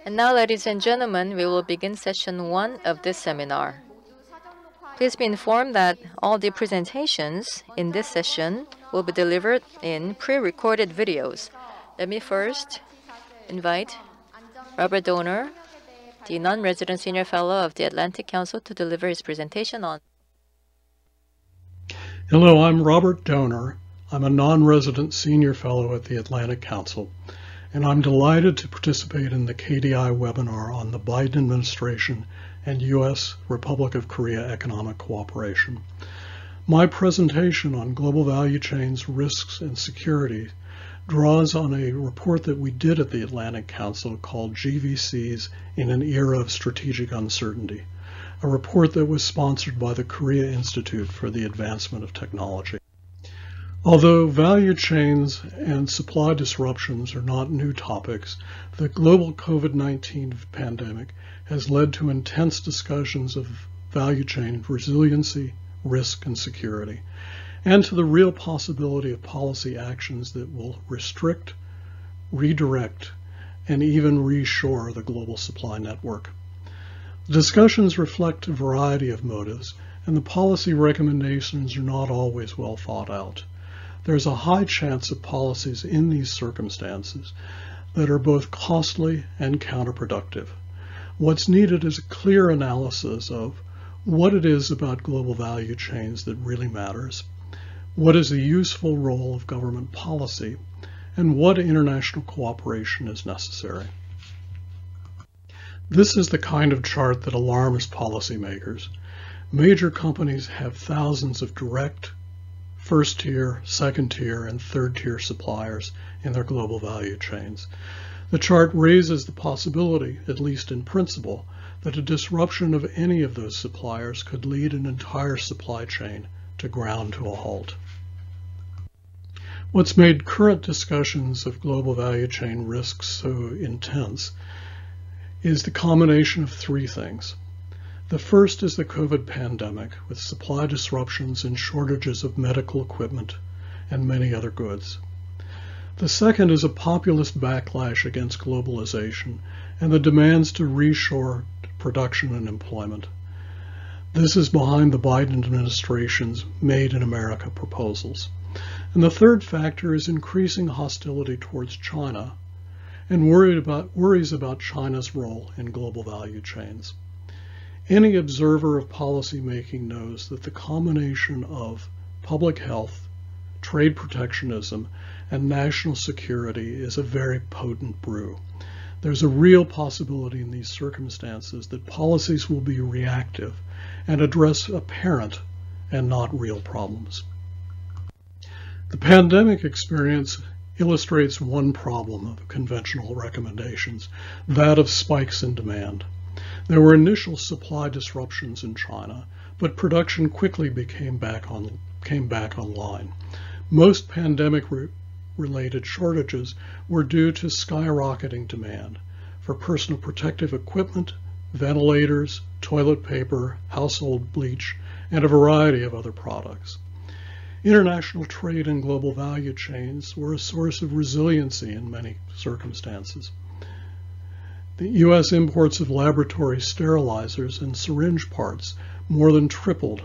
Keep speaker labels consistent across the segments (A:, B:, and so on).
A: And now, ladies and gentlemen, we will begin session 1 of this seminar. Please be informed that all the presentations in this session will be delivered in pre-recorded videos. Let me first invite Robert DOHNER, the non-resident senior fellow of the Atlantic Council, to deliver his presentation on.
B: Hello, I'm Robert DOHNER. I'm a non-resident senior fellow at the Atlantic Council, and I'm delighted to participate in the KDI webinar on the Biden administration and U.S. Republic of Korea economic cooperation. My presentation on global value chains, risks, and security draws on a report that we did at the Atlantic Council called GVCs in an Era of Strategic Uncertainty, a report that was sponsored by the Korea Institute for the Advancement of Technology. Although value chains and supply disruptions are not new topics, the global COVID-19 pandemic has led to intense discussions of value chain resiliency, risk, and security, and to the real possibility of policy actions that will restrict, redirect, and even reshore the global supply network. The discussions reflect a variety of motives, and the policy recommendations are not always well thought out. There's a high chance of policies in these circumstances that are both costly and counterproductive. What's needed is a clear analysis of what it is about global value chains that really matters, what is the useful role of government policy, and what international cooperation is necessary. This is the kind of chart that alarms policymakers. Major companies have thousands of direct, first-tier, second-tier, and third-tier suppliers in their global value chains. The chart raises the possibility, at least in principle, that a disruption of any of those suppliers could lead an entire supply chain to ground to a halt. What's made current discussions of global value chain risks so intense is the combination of three things. The first is the COVID pandemic, with supply disruptions and shortages of medical equipment and many other goods. The second is a populist backlash against globalization and the demands to reshore production and employment. This is behind the Biden administration's Made in America proposals. And the third factor is increasing hostility towards China and worries about China's role in global value chains. Any observer of policymaking knows that the combination of public health, trade protectionism, and national security is a very potent brew. There's a real possibility in these circumstances that policies will be reactive and address apparent and not real problems. The pandemic experience illustrates one problem of conventional recommendations, that of spikes in demand. There were initial supply disruptions in China, but production quickly came back online. Most pandemic-related shortages were due to skyrocketing demand for personal protective equipment, ventilators, toilet paper, household bleach, and a variety of other products. International trade and global value chains were a source of resiliency in many circumstances. The U.S. imports of laboratory sterilizers and syringe parts more than tripled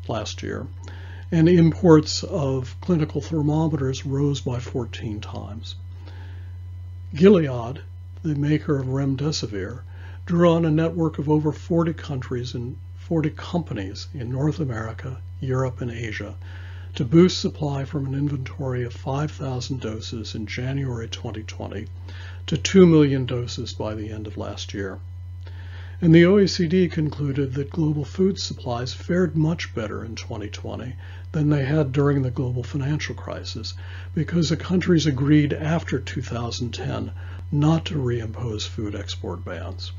B: last year, and imports of clinical thermometers rose by 14 times. Gilead, the maker of remdesivir, drew on a network of over 40 countries and 40 companies in North America, Europe, and Asia to boost supply from an inventory of 5,000 doses in January 2020 to 2 million doses by the end of last year. And the OECD concluded that global food supplies fared much better in 2020 than they had during the global financial crisis because the countries agreed after 2010 not to reimpose food export bans.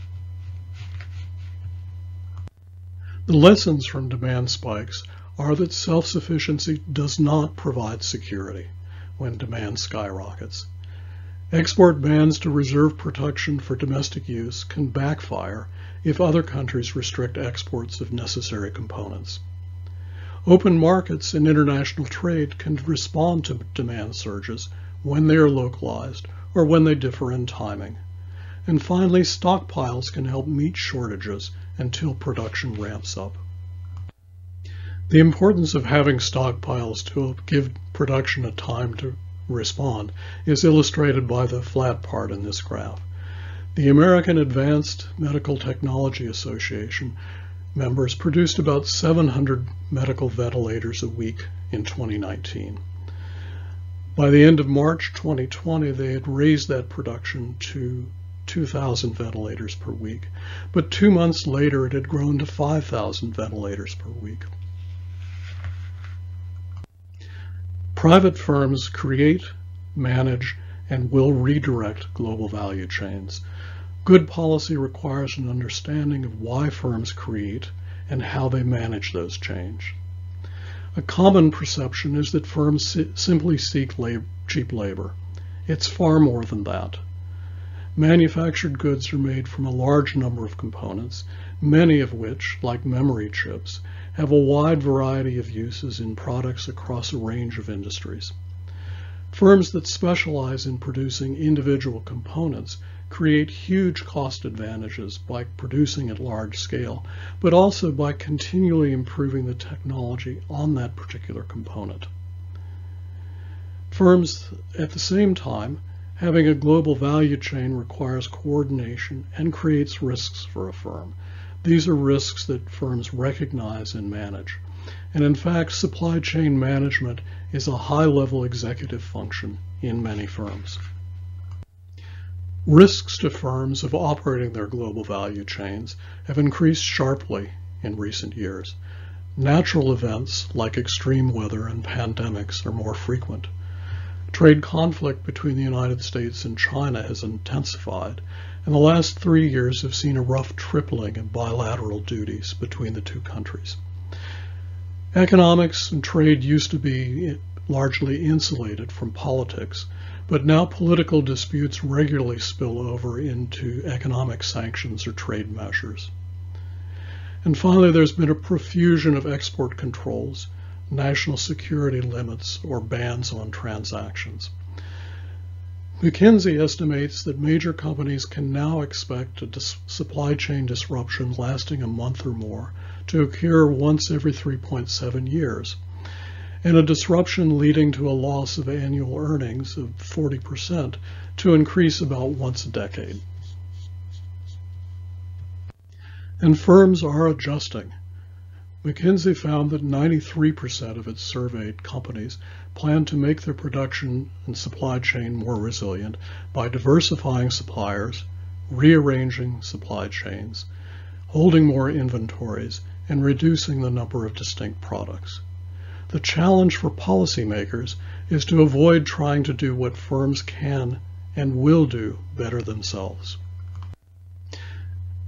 B: The lessons from demand spikes are that self-sufficiency does not provide security when demand skyrockets. Export bans to reserve production for domestic use can backfire if other countries restrict exports of necessary components. Open markets and international trade can respond to demand surges when they are localized or when they differ in timing. And finally, stockpiles can help meet shortages until production ramps up. The importance of having stockpiles to give production a time to respond is illustrated by the flat part in this graph. The American Advanced Medical Technology Association members produced about 700 medical ventilators a week in 2019. By the end of March 2020, they had raised that production to 2,000 ventilators per week, but 2 months later it had grown to 5,000 ventilators per week. Private firms create, manage, and will redirect global value chains. Good policy requires an understanding of why firms create and how they manage those chains. A common perception is that firms simply seek cheap labor. It's far more than that. Manufactured goods are made from a large number of components, many of which, like memory chips, have a wide variety of uses in products across a range of industries. Firms that specialize in producing individual components create huge cost advantages by producing at large scale, but also by continually improving the technology on that particular component. Firms, at the same time, having a global value chain requires coordination and creates risks for a firm. These are risks that firms recognize and manage. And in fact, supply chain management is a high-level executive function in many firms. Risks to firms of operating their global value chains have increased sharply in recent years. Natural events like extreme weather and pandemics are more frequent. Trade conflict between the United States and China has intensified, and the last 3 years have seen a rough tripling of bilateral duties between the two countries. Economics and trade used to be largely insulated from politics, but now political disputes regularly spill over into economic sanctions or trade measures. And finally, there's been a profusion of export controls, national security limits, or bans on transactions. McKinsey estimates that major companies can now expect a supply chain disruption lasting a month or more to occur once every 3.7 years, and a disruption leading to a loss of annual earnings of 40% to increase about once a decade. And firms are adjusting. McKinsey found that 93% of its surveyed companies plan to make their production and supply chain more resilient by diversifying suppliers, rearranging supply chains, holding more inventories, and reducing the number of distinct products. The challenge for policymakers is to avoid trying to do what firms can and will do better themselves.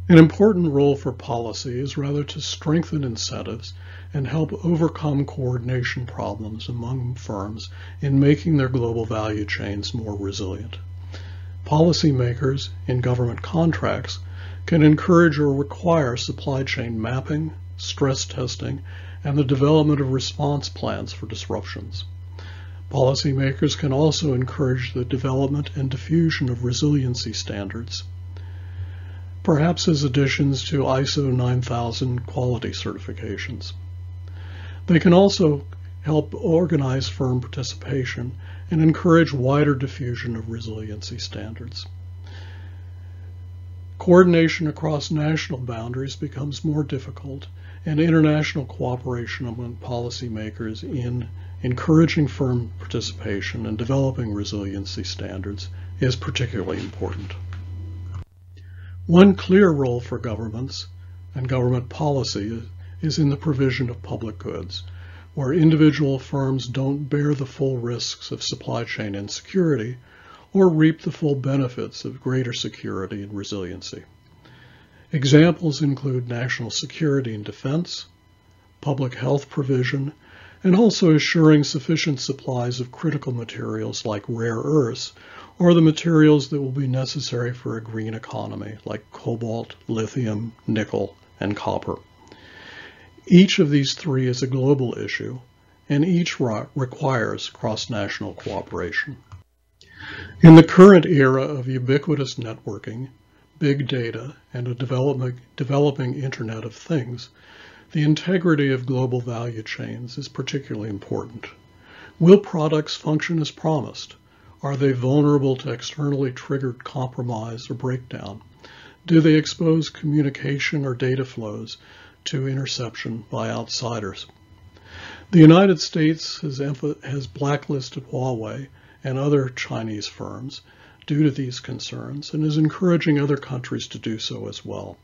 B: An important role for policy is rather to strengthen incentives and help overcome coordination problems among firms in making their global value chains more resilient. Policymakers in government contracts can encourage or require supply chain mapping, stress testing, and the development of response plans for disruptions. Policymakers can also encourage the development and diffusion of resiliency standards, perhaps as additions to ISO 9000 quality certifications. They can also help organize firm participation and encourage wider diffusion of resiliency standards. Coordination across national boundaries becomes more difficult, and international cooperation among policymakers in encouraging firm participation and developing resiliency standards is particularly important. One clear role for governments and government policy is in the provision of public goods, where individual firms don't bear the full risks of supply chain insecurity or reap the full benefits of greater security and resiliency. Examples include national security and defense, public health provision, and also assuring sufficient supplies of critical materials like rare earths, or the materials that will be necessary for a green economy like cobalt, lithium, nickel, and copper. Each of these three is a global issue, and each requires cross-national cooperation. In the current era of ubiquitous networking, big data, and a developing Internet of Things, the integrity of global value chains is particularly important. Will products function as promised? Are they vulnerable to externally triggered compromise or breakdown? Do they expose communication or data flows to interception by outsiders? The United States has blacklisted Huawei and other Chinese firms due to these concerns and is encouraging other countries to do so as well.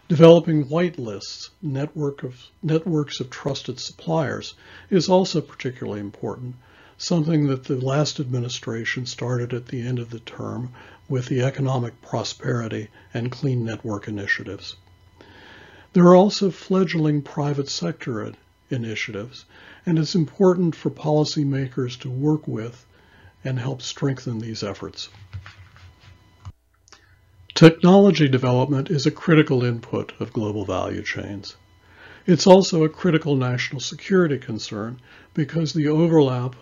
B: Developing whitelists, networks of trusted suppliers, is also particularly important, something that the last administration started at the end of the term with the Economic Prosperity and Clean Network initiatives. There are also fledgling private sector initiatives, and it's important for policymakers to work with and help strengthen these efforts. Technology development is a critical input of global value chains. It's also a critical national security concern because the overlap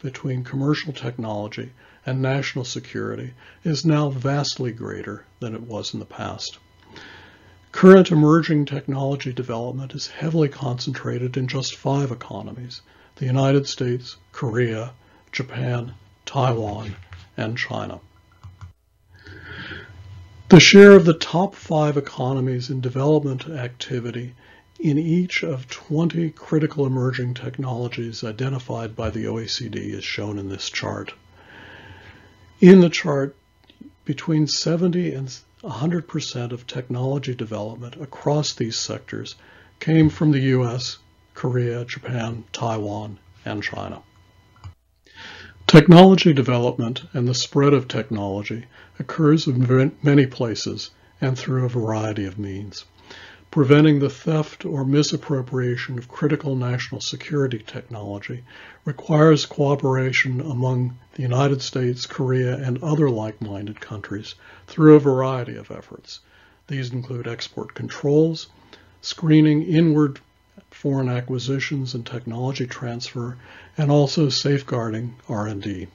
B: between commercial technology and national security is now vastly greater than it was in the past. Current emerging technology development is heavily concentrated in just 5 economies: the United States, Korea, Japan, Taiwan, and China. The share of the top 5 economies in development activity in each of 20 critical emerging technologies identified by the OECD is shown in this chart. In the chart, between 70 and 100% of technology development across these sectors came from the US, Korea, Japan, Taiwan, and China. Technology development and the spread of technology occurs in many places and through a variety of means. Preventing the theft or misappropriation of critical national security technology requires cooperation among the United States, Korea, and other like-minded countries through a variety of efforts. These include export controls, screening inward foreign acquisitions and technology transfer, and also safeguarding R&D.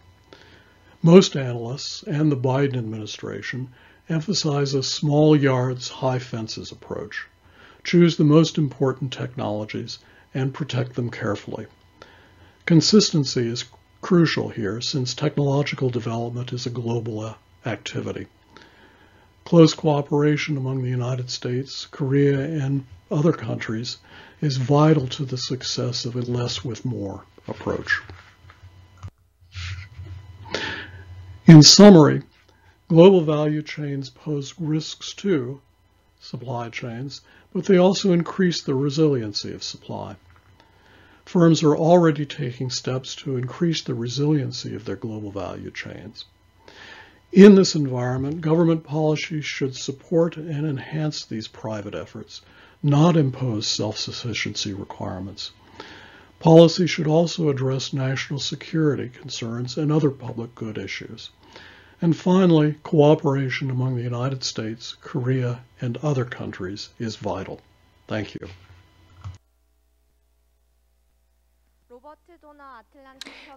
B: Most analysts and the Biden administration emphasize a small yards, high fences approach. Choose the most important technologies and protect them carefully. Consistency is crucial here since technological development is a global activity. Close cooperation among the United States, Korea, and other countries is vital to the success of a less with more approach. In summary, global value chains pose risks to supply chains, but they also increase the resiliency of supply. Firms are already taking steps to increase the resiliency of their global value chains. In this environment, government policies should support and enhance these private efforts, not impose self-sufficiency requirements. Policy should also address national security concerns and other public good issues. And finally, cooperation among the United States, Korea, and other countries is vital. Thank you.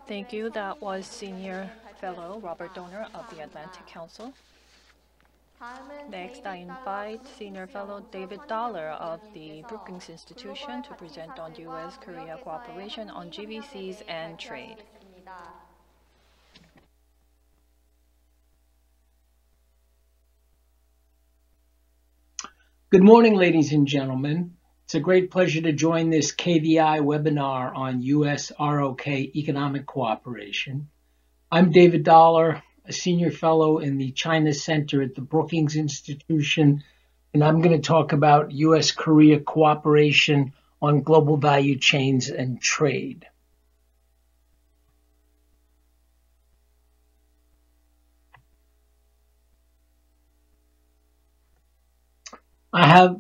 A: Thank you. That was Senior Fellow Robert DOHNER of the Atlantic Council. Next, I invite Senior Fellow David Dollar of the Brookings Institution to present on U.S.-Korea cooperation on GVCs and trade.
C: Good morning, ladies and gentlemen. It's a great pleasure to join this KVI webinar on US-ROK economic cooperation. I'm David Dollar, a senior fellow in the China Center at the Brookings Institution, and I'm going to talk about US-Korea cooperation on global value chains and trade. I have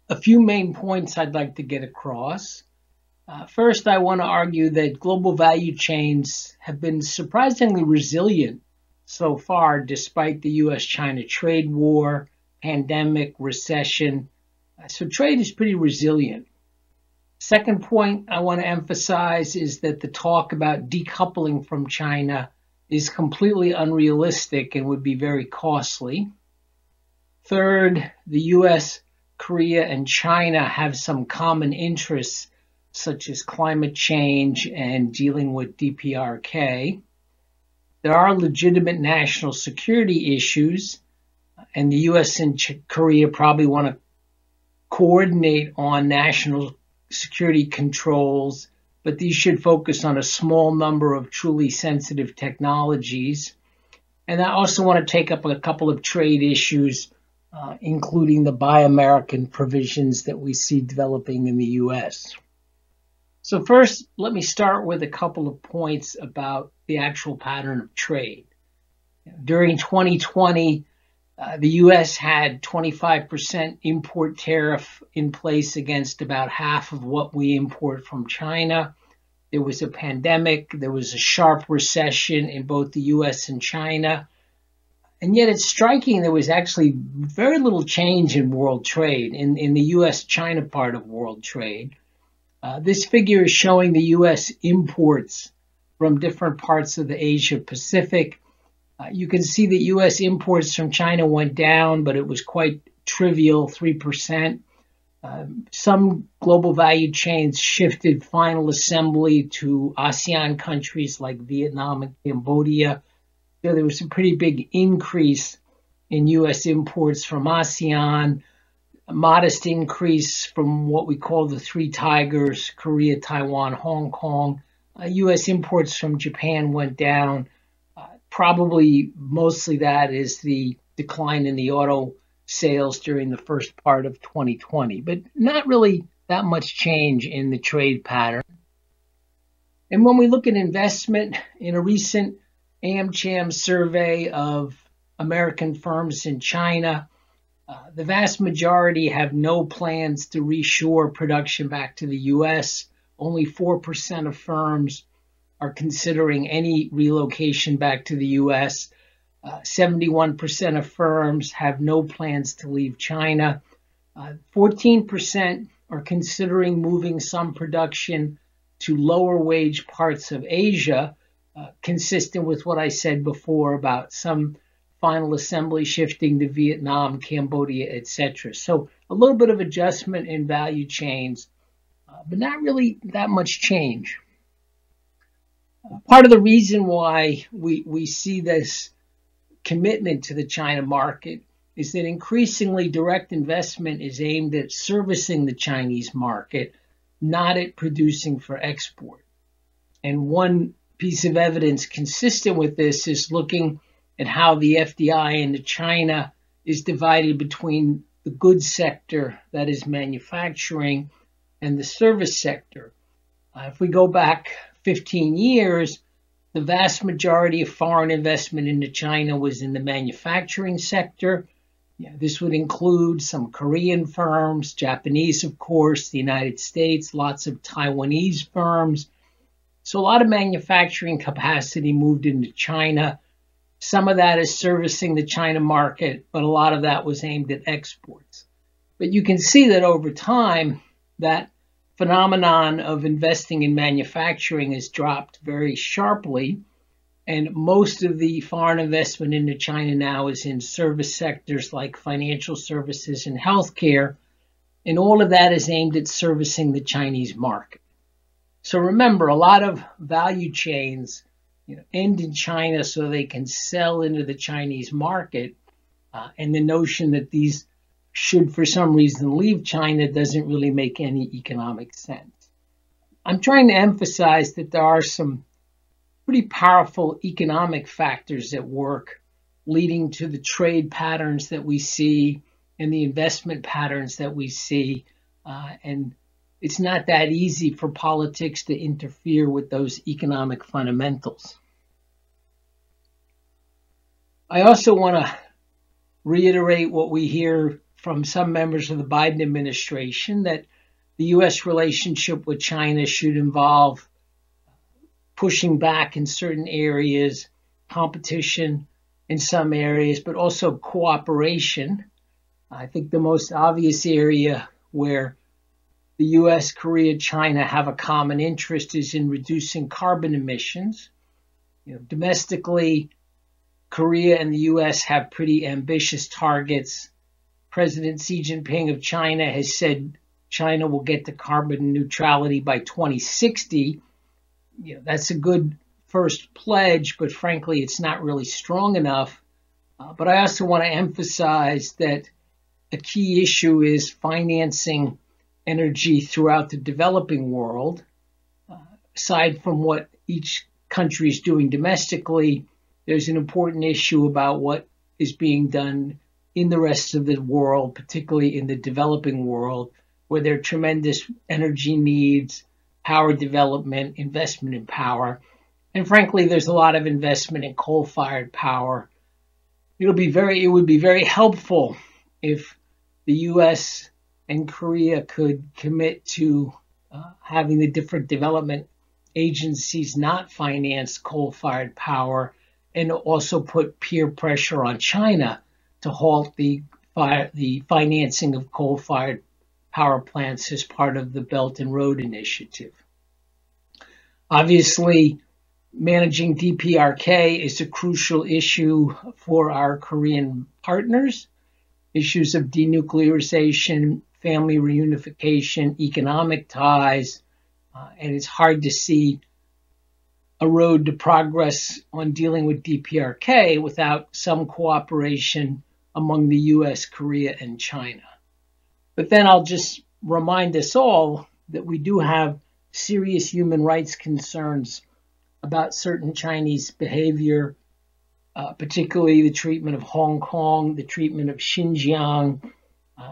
C: a few main points I'd like to get across. First, I want to argue that global value chains have been surprisingly resilient so far, despite the US-China trade war, pandemic, recession. So trade is pretty resilient. Second point I want to emphasize is that the talk about decoupling from China is completely unrealistic and would be very costly. Third, the US, Korea, and China have some common interests, such as climate change and dealing with DPRK. There are legitimate national security issues, and the US and Korea probably want to coordinate on national security controls, but these should focus on a small number of truly sensitive technologies. And I also want to take up a couple of trade issues, including the Buy American provisions that we see developing in the US. So first, let me start with a couple of points about the actual pattern of trade. During 2020, the U.S. had 25% import tariff in place against about half of what we import from China. There was a pandemic. There was a sharp recession in both the U.S. and China. And yet it's striking there was actually very little change in world trade, in the U.S.-China part of world trade. This figure is showing the U.S. imports from different parts of the Asia-Pacific. You can see that U.S. imports from China went down, but it was quite trivial, 3%. Some global value chains shifted final assembly to ASEAN countries like Vietnam and Cambodia. So there was a pretty big increase in U.S. imports from ASEAN, a modest increase from what we call the Three Tigers, Korea, Taiwan, Hong Kong. U.S. imports from Japan went down. Probably mostly that is the decline in the auto sales during the first part of 2020, but not really that much change in the trade pattern. And when we look at investment, in a recent AmCham survey of American firms in China, the vast majority have no plans to reshore production back to the U.S. Only 4% of firms are considering any relocation back to the U.S. 71% of firms have no plans to leave China. 14% are considering moving some production to lower wage parts of Asia, consistent with what I said before about some final assembly shifting to Vietnam, Cambodia, etc. So a little bit of adjustment in value chains, but not really that much change. Part of the reason why we see this commitment to the China market is that increasingly direct investment is aimed at servicing the Chinese market, not at producing for export. And one piece of evidence consistent with this is looking at how the FDI into China is divided between the goods sector, that is manufacturing, and the service sector. If we go back 15 years, the vast majority of foreign investment into China was in the manufacturing sector. This would include some Korean firms, Japanese, of course, the United States, lots of Taiwanese firms. So a lot of manufacturing capacity moved into China. Some of that is servicing the China market, but a lot of that was aimed at exports. But you can see that over time, that phenomenon of investing in manufacturing has dropped very sharply, and most of the foreign investment into China now is in service sectors like financial services and healthcare, and all of that is aimed at servicing the Chinese market. So remember, a lot of value chains end in China so they can sell into the Chinese market, and the notion that these should for some reason leave China doesn't really make any economic sense. I'm trying to emphasize that there are some pretty powerful economic factors at work leading to the trade patterns that we see and the investment patterns that we see, and it's not that easy for politics to interfere with those economic fundamentals. I also want to reiterate what we hear from some members of the Biden administration, that the U.S. relationship with China should involve pushing back in certain areas, competition in some areas, but also cooperation. I think the most obvious area where the U.S., Korea, China have a common interest is in reducing carbon emissions. Domestically, Korea and the U.S. have pretty ambitious targets. President Xi Jinping of China has said China will get to carbon neutrality by 2060. That's a good first pledge, but frankly, it's not really strong enough. But I also want to emphasize that a key issue is financing energy throughout the developing world. Aside from what each country is doing domestically, there's an important issue about what is being done in the rest of the world, particularly in the developing world, where there are tremendous energy needs, power development, investment in power. And frankly, there's a lot of investment in coal-fired power. It would be very helpful if the U.S. and Korea could commit to having the different development agencies not finance coal-fired power, and also put peer pressure on China to halt the financing of coal-fired power plants as part of the Belt and Road Initiative. Obviously, managing DPRK is a crucial issue for our Korean partners. Issues of denuclearization, family reunification, economic ties, and it's hard to see a road to progress on dealing with DPRK without some cooperation among the US, Korea, and China. But then I'll just remind us all that we do have serious human rights concerns about certain Chinese behavior, particularly the treatment of Hong Kong, the treatment of Xinjiang,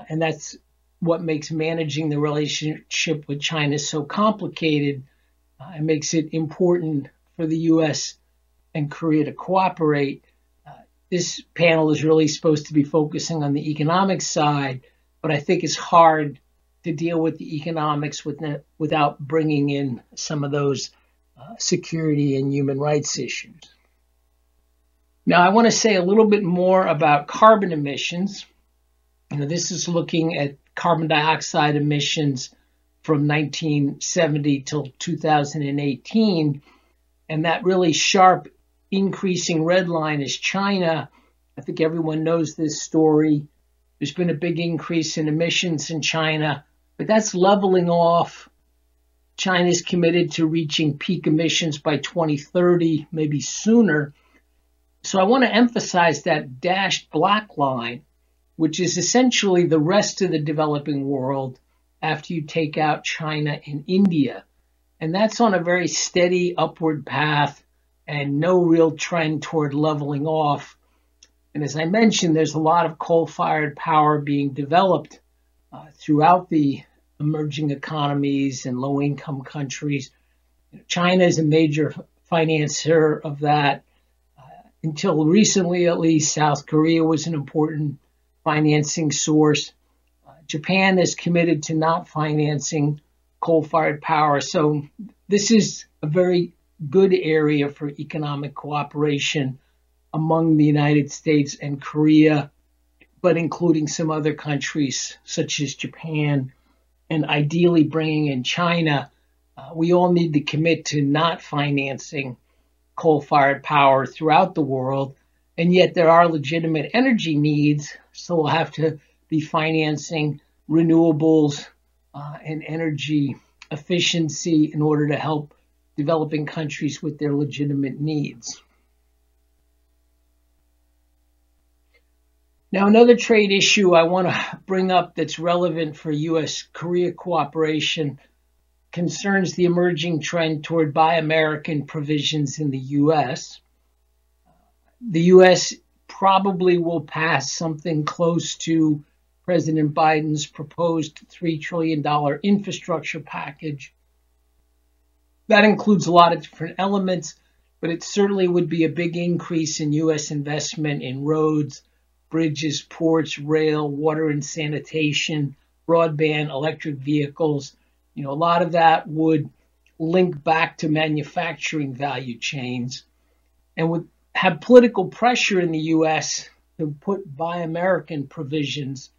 C: and that's what makes managing the relationship with China so complicated. It makes it important for the U.S. and Korea to cooperate. This panel is really supposed to be focusing on the economic side, but I think it's hard to deal with the economics without bringing in some of those security and human rights issues. Now, I want to say a little bit more about carbon emissions. This is looking at carbon dioxide emissions from 1970 till 2018, and that really sharp increasing red line is China. I think everyone knows this story. There's been a big increase in emissions in China, but that's leveling off. China's committed to reaching peak emissions by 2030, maybe sooner. So I want to emphasize that dashed black line, which is essentially the rest of the developing world after you take out China and India. And that's on a very steady upward path and no real trend toward leveling off. And as I mentioned, there's a lot of coal-fired power being developed throughout the emerging economies and low-income countries. China is a major financier of that. Until recently, at least, South Korea was an important financing source. Japan is committed to not financing coal-fired power. So this is a very good area for economic cooperation among the United States and Korea, but including some other countries such as Japan, and ideally bringing in China. We all need to commit to not financing coal-fired power throughout the world, and yet there are legitimate energy needs, so we'll have to be financing renewables and energy efficiency in order to help developing countries with their legitimate needs. Now, another trade issue I want to bring up that's relevant for U.S.-Korea cooperation concerns the emerging trend toward Buy American provisions in the U.S. The U.S. probably will pass something close to President Biden's proposed $3 trillion infrastructure package. That includes a lot of different elements, but it certainly would be a big increase in U.S. investment in roads, bridges, ports, rail, water and sanitation, broadband, electric vehicles. A lot of that would link back to manufacturing value chains and would have political pressure in the U.S. to put Buy American provisions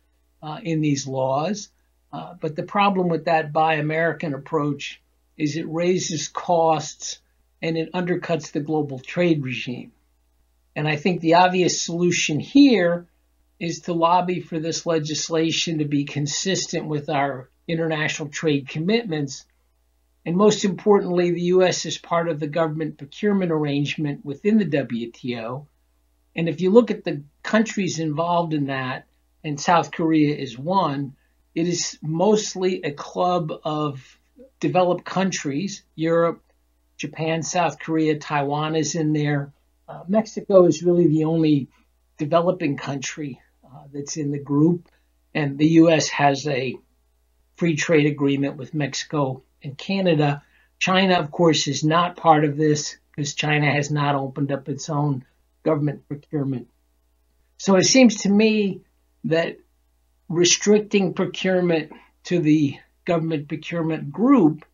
C: in these laws. But the problem with that Buy American approach is it raises costs and it undercuts the global trade regime. And I think the obvious solution here is to lobby for this legislation to be consistent with our international trade commitments. And most importantly, the U.S. is part of the government procurement arrangement within the WTO. And if you look at the countries involved in that, and South Korea is one, it is mostly a club of developed countries, Europe, Japan, South Korea, Taiwan is in there. Mexico is really the only developing country that's in the group, and the U.S. has a free trade agreement with Mexico and Canada. China, of course, is not part of this because China has not opened up its own government procurement. So it seems to me that restricting procurement to the government procurement group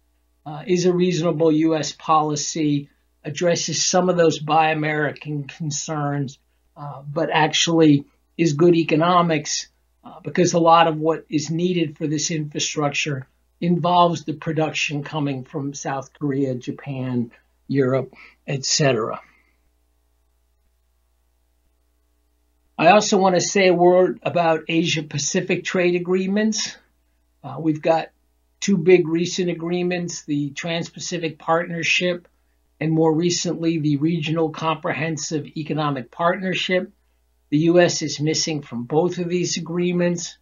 C: is a reasonable U.S. policy, addresses some of those Buy American concerns, but actually is good economics because a lot of what is needed for this infrastructure involves the production coming from South Korea, Japan, Europe, etc. I also want to say a word about Asia-Pacific trade agreements. We've got two big recent agreements, the Trans-Pacific Partnership and more recently the Regional Comprehensive Economic Partnership. The U.S. is missing from both of these agreements.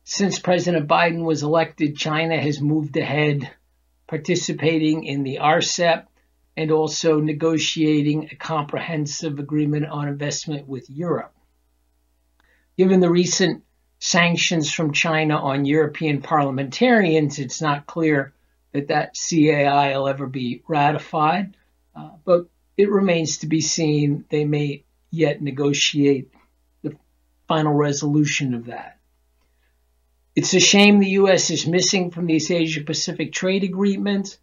C: Since President Biden was elected, China has moved ahead, participating in the RCEP and also negotiating a comprehensive agreement on investment with Europe. Given the recent sanctions from China on European parliamentarians, it's not clear that CAI will ever be ratified, but it remains to be seen. They may yet negotiate the final resolution of that. It's a shame the U.S. is missing from these Asia-Pacific trade agreements.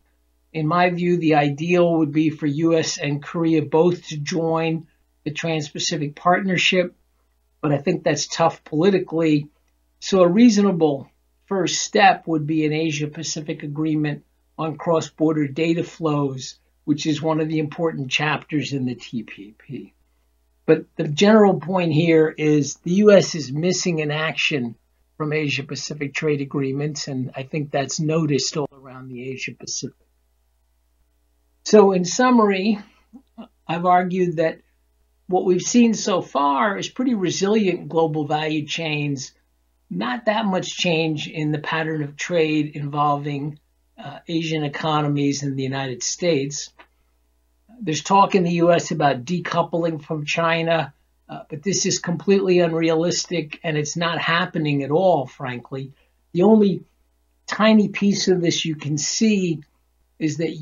C: In my view, the ideal would be for U.S. and Korea both to join the Trans-Pacific Partnership, but I think that's tough politically. So a reasonable first step would be an Asia-Pacific agreement on cross-border data flows, which is one of the important chapters in the TPP. But the general point here is the U.S. is missing in action from Asia-Pacific trade agreements, and I think that's noticed all around the Asia-Pacific. So in summary, I've argued that what we've seen so far is pretty resilient global value chains, not that much change in the pattern of trade involving Asian economies and the United States. There's talk in the U.S. about decoupling from China, but this is completely unrealistic and it's not happening at all, frankly. The only tiny piece of this you can see is that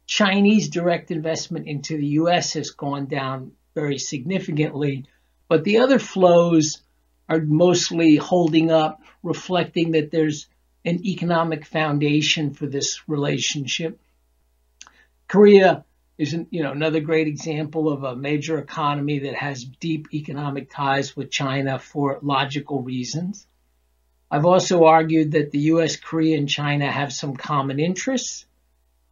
C: Chinese direct investment into the U.S. has gone down very significantly, but the other flows are mostly holding up, reflecting that there's an economic foundation for this relationship. Korea is another great example of a major economy that has deep economic ties with China for logical reasons. I've also argued that the U.S., Korea, and China have some common interests,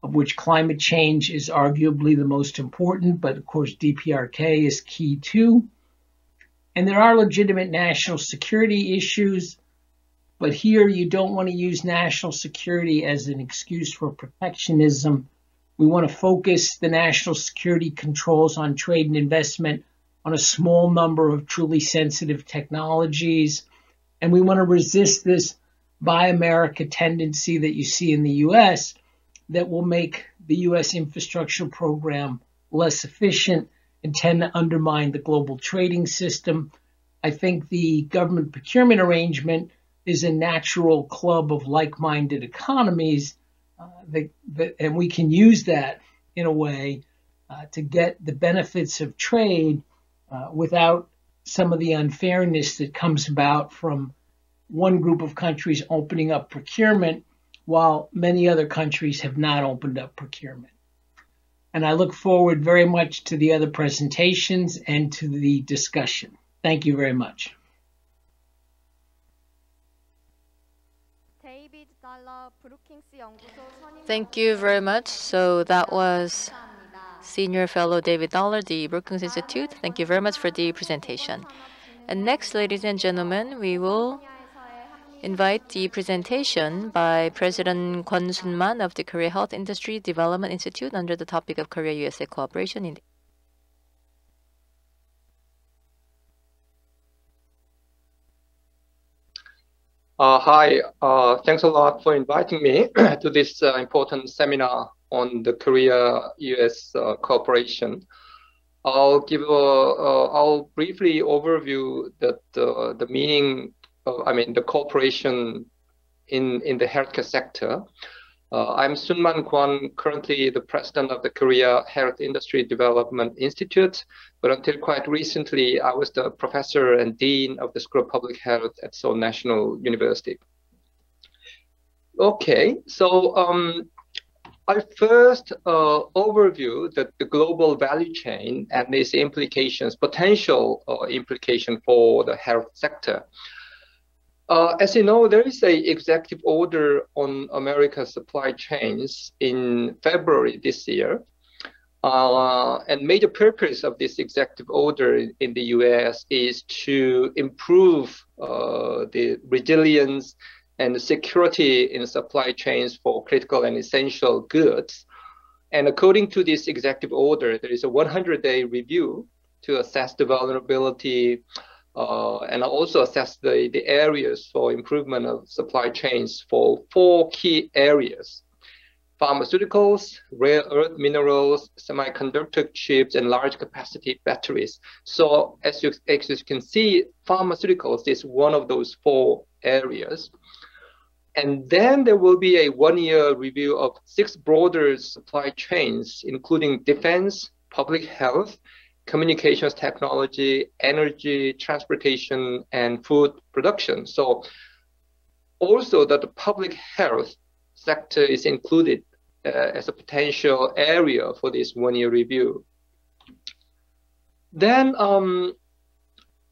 C: of which climate change is arguably the most important, but of course DPRK is key too. And there are legitimate national security issues, but here you don't want to use national security as an excuse for protectionism. We want to focus the national security controls on trade and investment on a small number of truly sensitive technologies. And we want to resist this Buy America tendency that you see in the U.S. that will make the U.S. infrastructure program less efficient and tend to undermine the global trading system. I think the government procurement arrangement is a natural club of like-minded economies, and we can use that in a way to get the benefits of trade without some of the unfairness that comes about from one group of countries opening up procurement while many other countries have not opened up procurement. And I look forward very much to the other presentations and to the discussion. Thank you very much.
D: David Dollar.
A: Thank you very much. So that was Senior Fellow David Dollar, the Brookings Institute. Thank you very much for the presentation. And next, ladies and gentlemen, we will invite the presentation by President Kwon Soonman of the Korea Health Industry Development Institute under the topic of Korea-USA cooperation in
D: Hi, thanks a lot for inviting me to this important seminar on the Korea-US cooperation. I'll briefly overview the meaning of, the cooperation in the healthcare sector. I'm Soonman Kwon, currently the president of the Korea Health Industry Development Institute, but until quite recently, I was the professor and dean of the School of Public Health at Seoul National University. Okay, so I first overview the global value chain and its implications, potential implication for the health sector. As you know, there is an executive order on America's supply chains in February this year. And major purpose of this executive order in the US is to improve the resilience and the security in supply chains for critical and essential goods. And according to this executive order, there is a 100-day review to assess the vulnerability and also assess the areas for improvement of supply chains for 4 key areas: pharmaceuticals, rare earth minerals, semiconductor chips, and large capacity batteries. So as you can see, pharmaceuticals is one of those 4 areas. And then there will be a 1-year review of 6 broader supply chains, including defense, public health, communications technology, energy, transportation, and food production. So also that the public health sector is included as a potential area for this 1-year review. Then,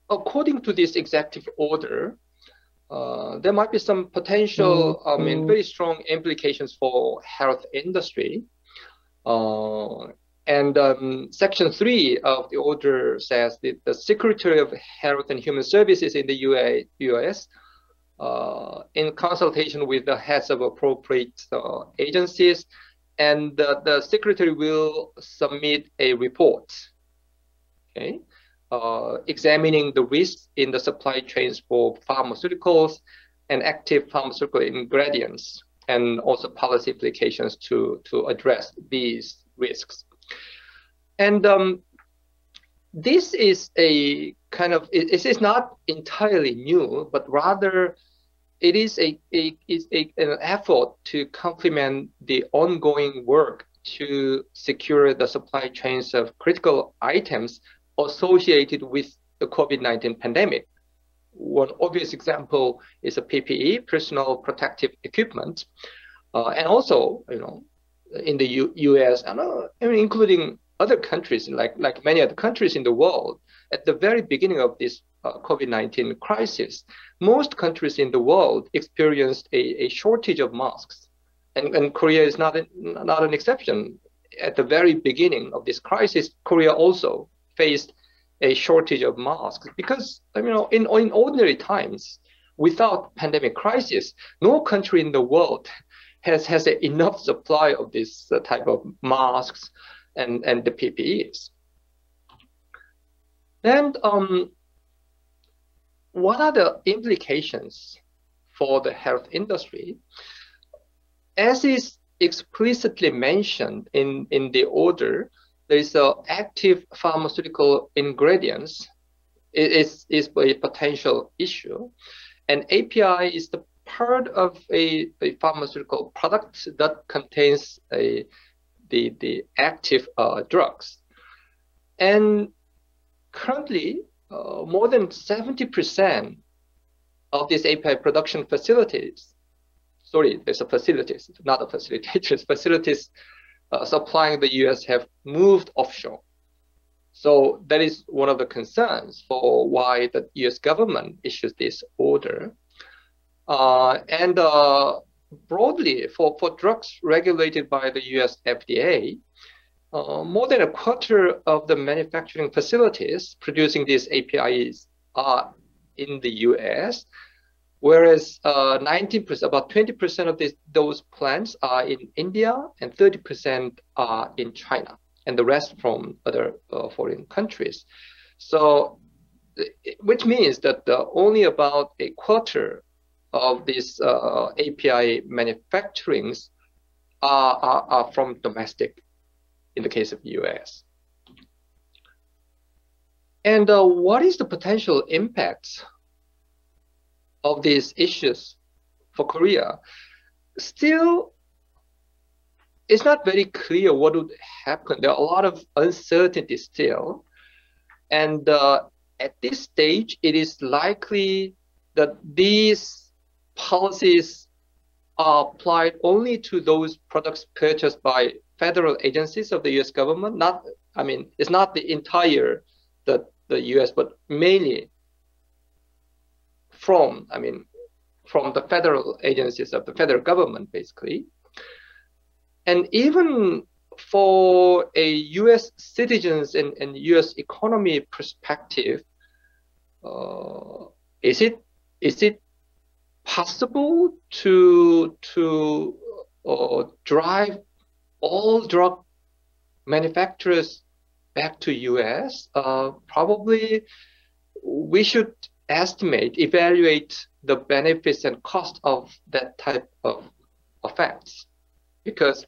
D: according to this executive order, there might be some potential, very strong implications for health industry. Section 3 of the order says that the Secretary of Health and Human Services in the US, in consultation with the heads of appropriate agencies, and the Secretary will submit a report, okay, examining the risks in the supply chains for pharmaceuticals and active pharmaceutical ingredients, and also policy implications to address these risks. And this is a kind of, it is not entirely new, but rather it is an effort to complement the ongoing work to secure the supply chains of critical items associated with the COVID-19 pandemic. One obvious example is a PPE, personal protective equipment, and also, in the US, and including other countries, like many other countries in the world, at the very beginning of this COVID-19 crisis, most countries in the world experienced a shortage of masks, and Korea is not an exception. At the very beginning of this crisis, Korea also faced a shortage of masks because, in ordinary times, without pandemic crisis, no country in the world has enough supply of this type of masks and the PPEs. Then, what are the implications for the health industry? As is explicitly mentioned in the order, there is active pharmaceutical ingredients is a potential issue, and API is the part of a pharmaceutical product that contains the active drugs. And currently, more than 70% of these API production facilities, there's a facilities, not a facilitators, facilities supplying the US have moved offshore. So that is one of the concerns for why the US government issues this order. broadly, for drugs regulated by the US FDA, more than a quarter of the manufacturing facilities producing these APIs are in the US, whereas 19%, about 20% of those plants are in India and 30% are in China, and the rest from other foreign countries. So, which means that only about a quarter of these API manufacturings are from domestic, in the case of the US. And what is the potential impact of these issues for Korea? Still, it's not very clear what would happen. There are a lot of uncertainty still. And at this stage, it is likely that these policies are applied only to those products purchased by federal agencies of the US government. Not, I mean, it's not the entire the US, but mainly from the federal agencies of the federal government, basically. And even for a US citizens and US economy perspective, is it possible to drive all drug manufacturers back to US? Probably we should evaluate the benefits and cost of that type of effects, because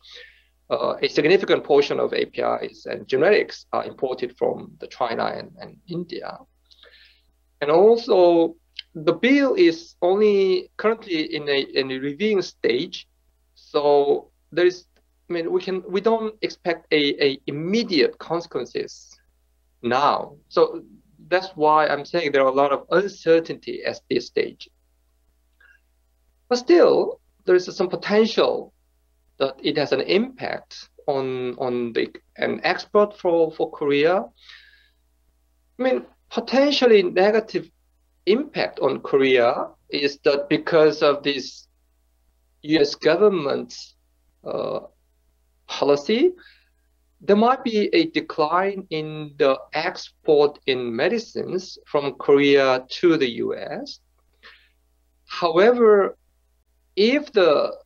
D: a significant portion of APIs and generics are imported from China and India. And also, the bill is only currently in a reviewing stage, so there is, we don't expect a immediate consequences now. So that's why I'm saying there are a lot of uncertainty at this stage. But still, there is some potential that it has an impact on an export for Korea. Potentially negative impact on Korea is that because of this US government's policy, there might be a decline in the export in medicines from Korea to the US. However, if the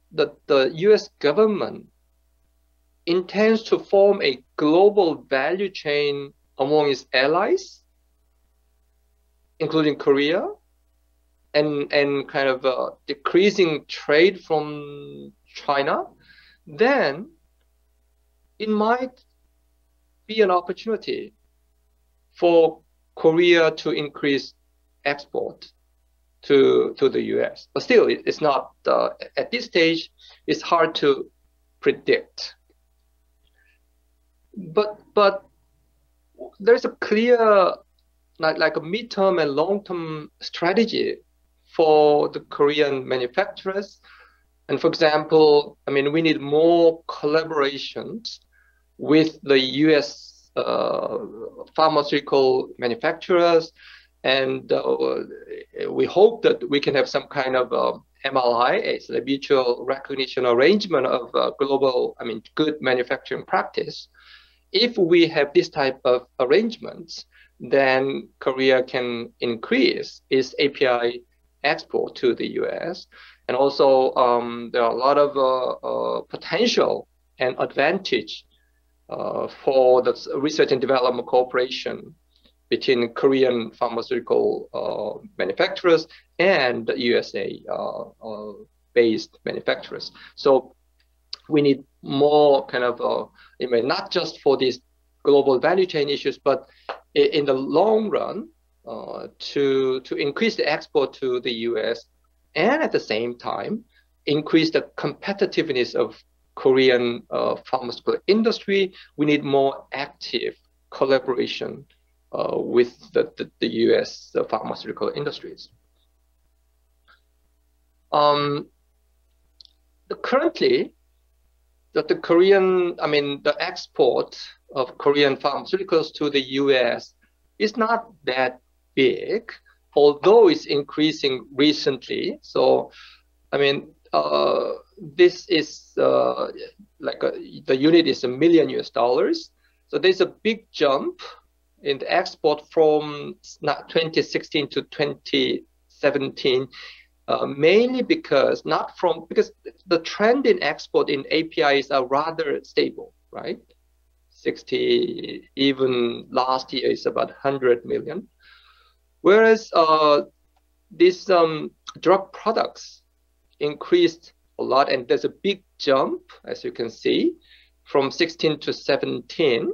D: US government intends to form a global value chain among its allies, including Korea, and kind of decreasing trade from China, then it might be an opportunity for Korea to increase export to the US. But still, it's not, at this stage, it's hard to predict. But there's a clear, like a midterm and long-term strategy for the Korean manufacturers. And for example, we need more collaborations with the US pharmaceutical manufacturers, and we hope that we can have some kind of MLI, a mutual recognition arrangement of global, good manufacturing practice. If we have this type of arrangements, then Korea can increase its API export to the US. And also, there are a lot of potential and advantage for the research and development cooperation between Korean pharmaceutical manufacturers and USA based manufacturers. So we need more kind of, not just for these global value chain issues, but in the long run, to increase the export to the US, and at the same time, increase the competitiveness of Korean pharmaceutical industry. We need more active collaboration with the US pharmaceutical industries. Currently, the export of Korean pharmaceuticals to the US is not that big, although it's increasing recently. So, this is the unit is $1 million US. So there's a big jump in the export from 2016 to 2017, mainly because the trend in export in APIs are rather stable, right? 60, even last year is about 100 million. Whereas these drug products increased a lot, and there's a big jump, as you can see, from 16 to 17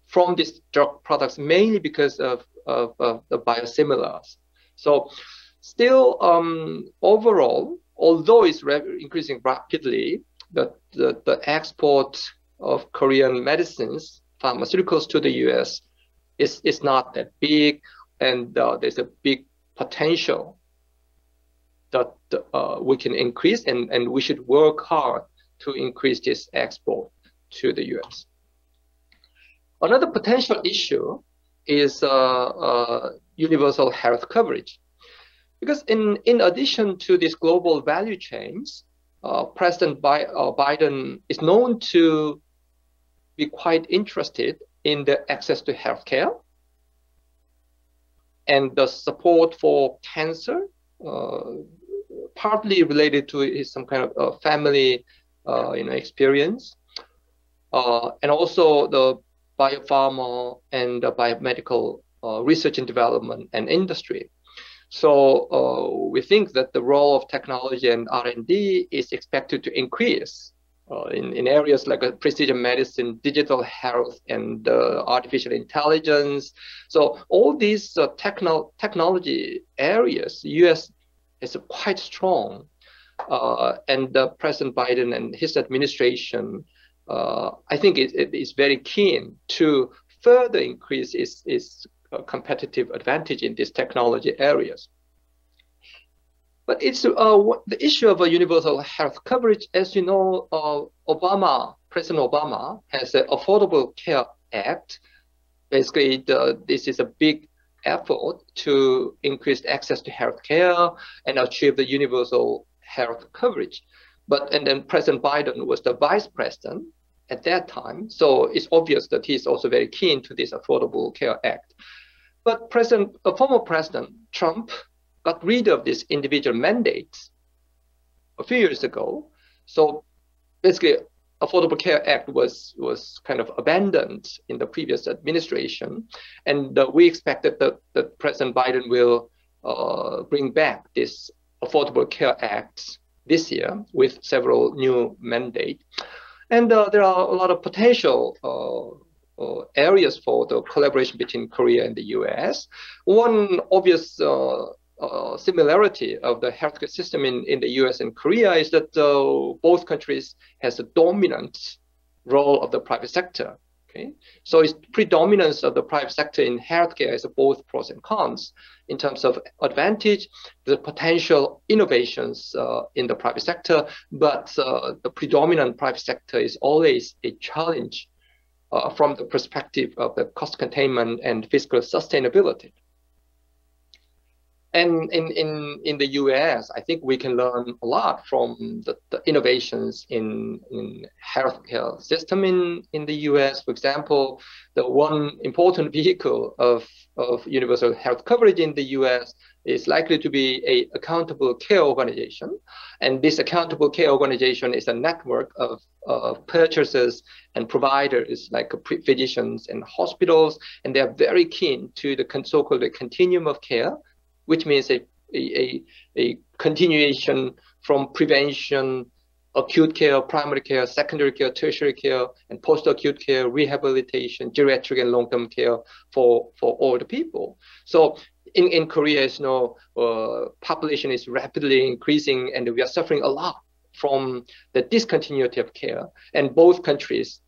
D: from these drug products, mainly because of the biosimilars. So still, overall, although it's increasing rapidly, the export of Korean medicines, pharmaceuticals to the US is not that big, and there's a big potential that we can increase, and we should work hard to increase this export to the US. Another potential issue is universal health coverage. Because in addition to these global value chains, President Biden is known to be quite interested in the access to healthcare and the support for cancer, partly related to some kind of family experience, and also the biopharma and the biomedical research and development and industry. So we think that the role of technology and R&D is expected to increase in areas like precision medicine, digital health, and artificial intelligence. So all these technology areas, the US is quite strong, and President Biden and his administration, I think, is very keen to further increase its competitive advantage in these technology areas. But it's the issue of a universal health coverage. As you know, President Obama has an Affordable Care Act. Basically, this is a big effort to increase access to health care and achieve the universal health coverage. And then President Biden was the vice president at that time, so it's obvious that he's also very keen to this Affordable Care Act. But former President Trump got rid of this individual mandates a few years ago. So basically, Affordable Care Act was kind of abandoned in the previous administration, and we expect that President Biden will bring back this Affordable Care Act this year with several new mandates. And there are a lot of potential areas for the collaboration between Korea and the US. One obvious similarity of the healthcare system in the US and Korea is that both countries has a dominant role of the private sector. Okay, so its predominance of the private sector in healthcare is both pros and cons. In terms of advantage, the potential innovations in the private sector, but the predominant private sector is always a challenge from the perspective of the cost containment and fiscal sustainability. And in the US, I think we can learn a lot from the innovations in healthcare system in the US. For example, the one important vehicle of universal health coverage in the US is likely to be an accountable care organization. And this accountable care organization is a network of purchasers and providers like physicians and hospitals. And they are very keen to the so-called continuum of care, which means a continuation from prevention, acute care, primary care, secondary care, tertiary care, and post-acute care, rehabilitation, geriatric and long-term care for all the people. So in Korea, as you know, population is rapidly increasing, and we are suffering a lot from the discontinuity of care. And both countries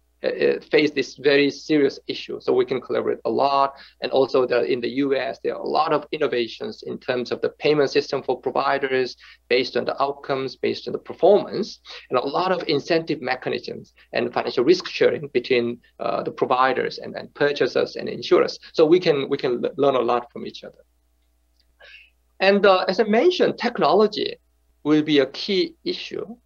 D: face this very serious issue. So we can collaborate a lot. And also in the US, there are a lot of innovations in terms of the payment system for providers based on the outcomes, based on the performance, and a lot of incentive mechanisms and financial risk sharing between the providers and purchasers and insurers. So we can learn a lot from each other. And as I mentioned, technology will be a key issue.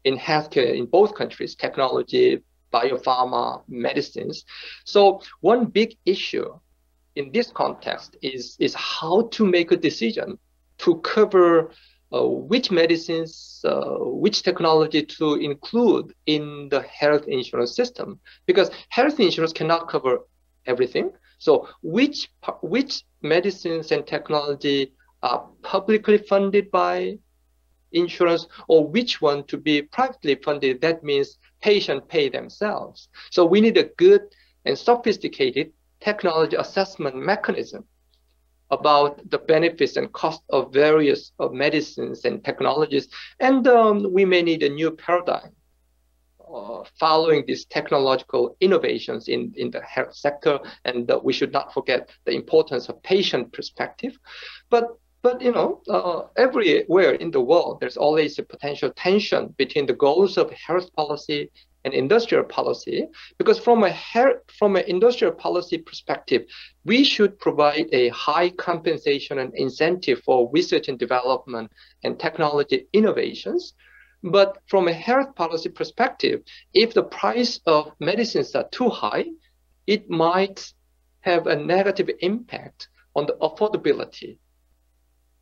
D: in healthcare in both countries, technology, biopharma, medicines. So one big issue in this context is how to make a decision to cover which medicines, which technology to include in the health insurance system, because health insurance cannot cover everything. So which medicines and technology are publicly funded by insurance, or which one to be privately funded? That means patients pay themselves. So we need a good and sophisticated technology assessment mechanism about the benefits and cost of various medicines and technologies. And we may need a new paradigm following these technological innovations in the health sector. And we should not forget the importance of patient perspective. But you know, everywhere in the world, there's always a potential tension between the goals of health policy and industrial policy, because from an industrial policy perspective, we should provide a high compensation and incentive for research and development and technology innovations. But from a health policy perspective, if the price of medicines are too high, it might have a negative impact on the affordability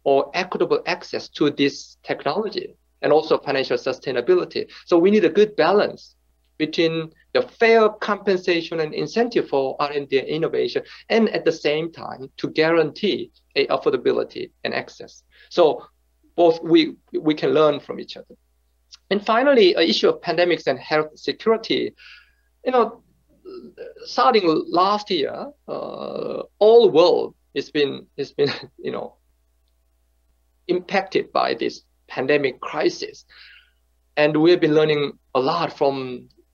D: or equitable access to this technology, and also financial sustainability. So we need a good balance between the fair compensation and incentive for R&D and innovation, and at the same time to guarantee a affordability and access. So both we can learn from each other. And finally, an issue of pandemics and health security. You know, starting last year, all world has been you know, impacted by this pandemic crisis, and we've been learning a lot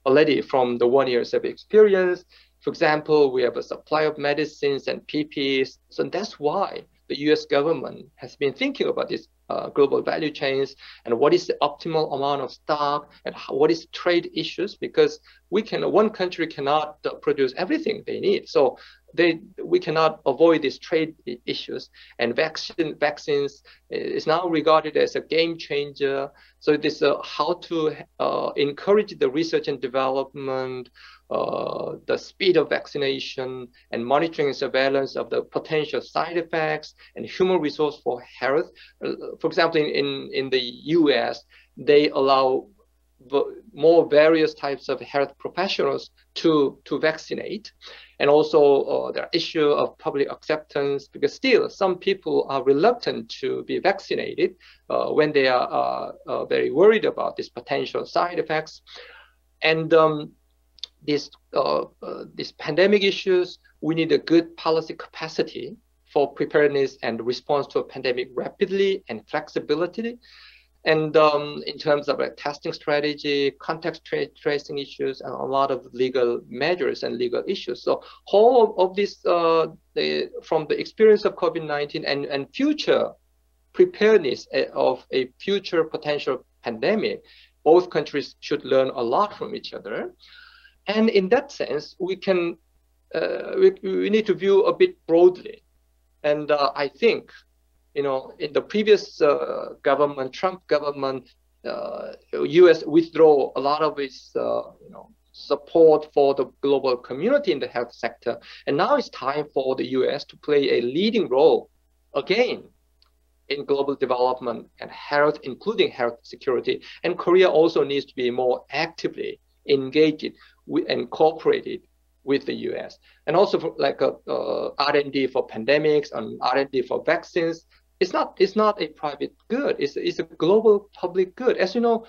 D: already from the 1 year of experience. For example, we have a supply of medicines and PPEs. So that's why the US government has been thinking about this global value chains and what is the optimal amount of stock and what is trade issues, because one country cannot produce everything they need. So we cannot avoid these trade issues, and vaccines is now regarded as a game changer. So this how to encourage the research and development, the speed of vaccination, and monitoring and surveillance of the potential side effects, and human resource for health. For example, in the US, they allow more various types of health professionals to vaccinate. And also the issue of public acceptance, because still some people are reluctant to be vaccinated when they are very worried about these potential side effects. And these pandemic issues, we need a good policy capacity for preparedness and response to a pandemic rapidly and flexibility. And in terms of testing strategy, contact tracing issues, and a lot of legal measures and legal issues. So all of this, from the experience of COVID-19 and future preparedness of a future potential pandemic, both countries should learn a lot from each other. And in that sense, we need to view a bit broadly. And I think, you know, in the previous government, Trump government, U.S. withdraw a lot of its, support for the global community in the health sector, and now it's time for the U.S. to play a leading role again in global development and health, including health security. And Korea also needs to be more actively engaged and cooperated with the U.S. And also for like R&D for pandemics and R&D for vaccines. It's not a private good. It's a global public good. As you know,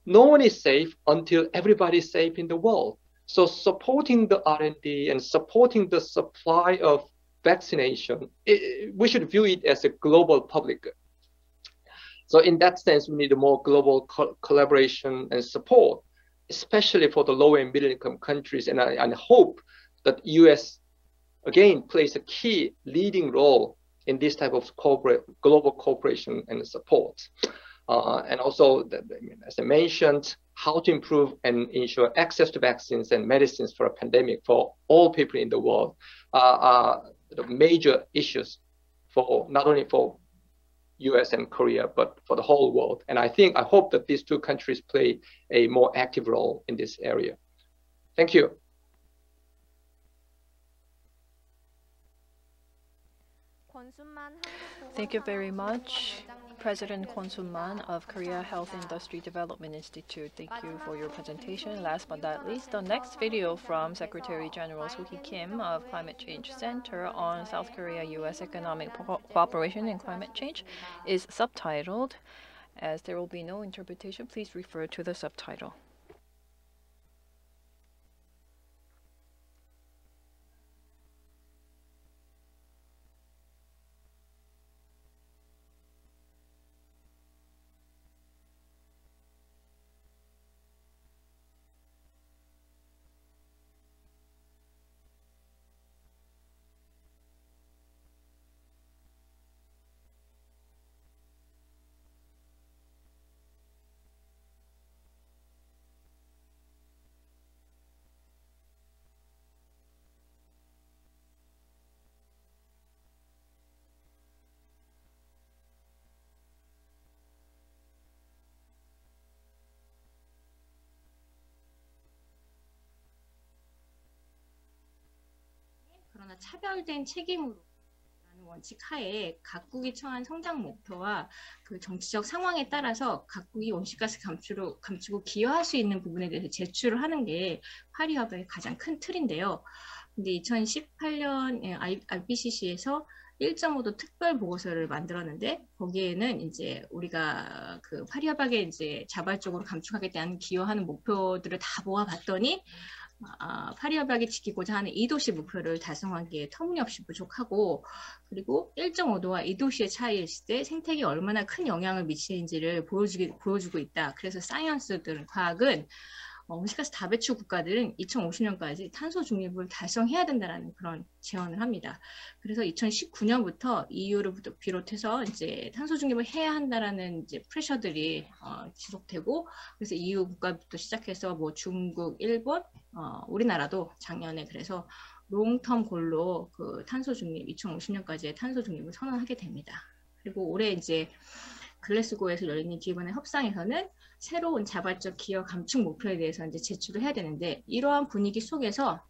D: no one is safe until everybody is safe in the world. So supporting the R&D and supporting the supply of vaccination, we should view it as a global public good. So in that sense, we need a more global collaboration and support, especially for the low and middle income countries. And I hope that US, again, plays a key leading role in this type of global cooperation and support. And also, as I mentioned, how to improve and ensure access to vaccines and medicines for a pandemic for all people in the world are the major issues for not only for US and Korea, but for the whole world. And I hope that these two countries play a more active role in this area. Thank you.
E: Thank you very much, President Kwon Soonman of Korea Health Industry Development Institute. Thank you for your presentation. Last but not least, the next video from Secretary General Sohee Kim of Climate Change Center on South Korea-US economic cooperation and climate change is subtitled. As there will be no interpretation, please refer to the subtitle.
F: 그러나 차별된 책임으로 라는 원칙 하에 각국이 처한 성장 목표와 그 정치적 상황에 따라서 각국이 온실가스 감축을 기여할 수 있는 부분에 대해서 제출을 하는 게 파리 협약의 가장 큰 틀인데요. 근데 2018년 IPCC에서 1.5도 특별 보고서를 만들었는데 거기에는 이제 우리가 그 파리 협약에 이제 자발적으로 감축하겠다는 기여하는 목표들을 다 모아봤더니 파리 협약이 지키고자 하는 2도씨 목표를 달성하기에 터무니없이 부족하고 그리고 1.5도와 2도씨의 차이일 때 생태계에 얼마나 큰 영향을 미치는지를 보여주고 있다. 그래서 사이언스들, 과학은 온실가스 다배출 국가들은 2050년까지 탄소 중립을 달성해야 된다는 그런 제언을 합니다. 그래서 2019년부터 EU를 비롯해서 이제 탄소 중립을 해야 한다라는 이제 프레셔들이 지속되고 그래서 EU 국가부터 시작해서 뭐 중국, 일본, 우리나라도 작년에 그래서 롱텀 골로 그 탄소 중립 2050년까지의 탄소 중립을 선언하게 됩니다. 그리고 올해 이제 글래스고에서 열리는 기후변화 협상에서는 새로운 자발적 기여 감축 목표에 대해서 이제 제출을 해야 되는데 이러한 분위기 속에서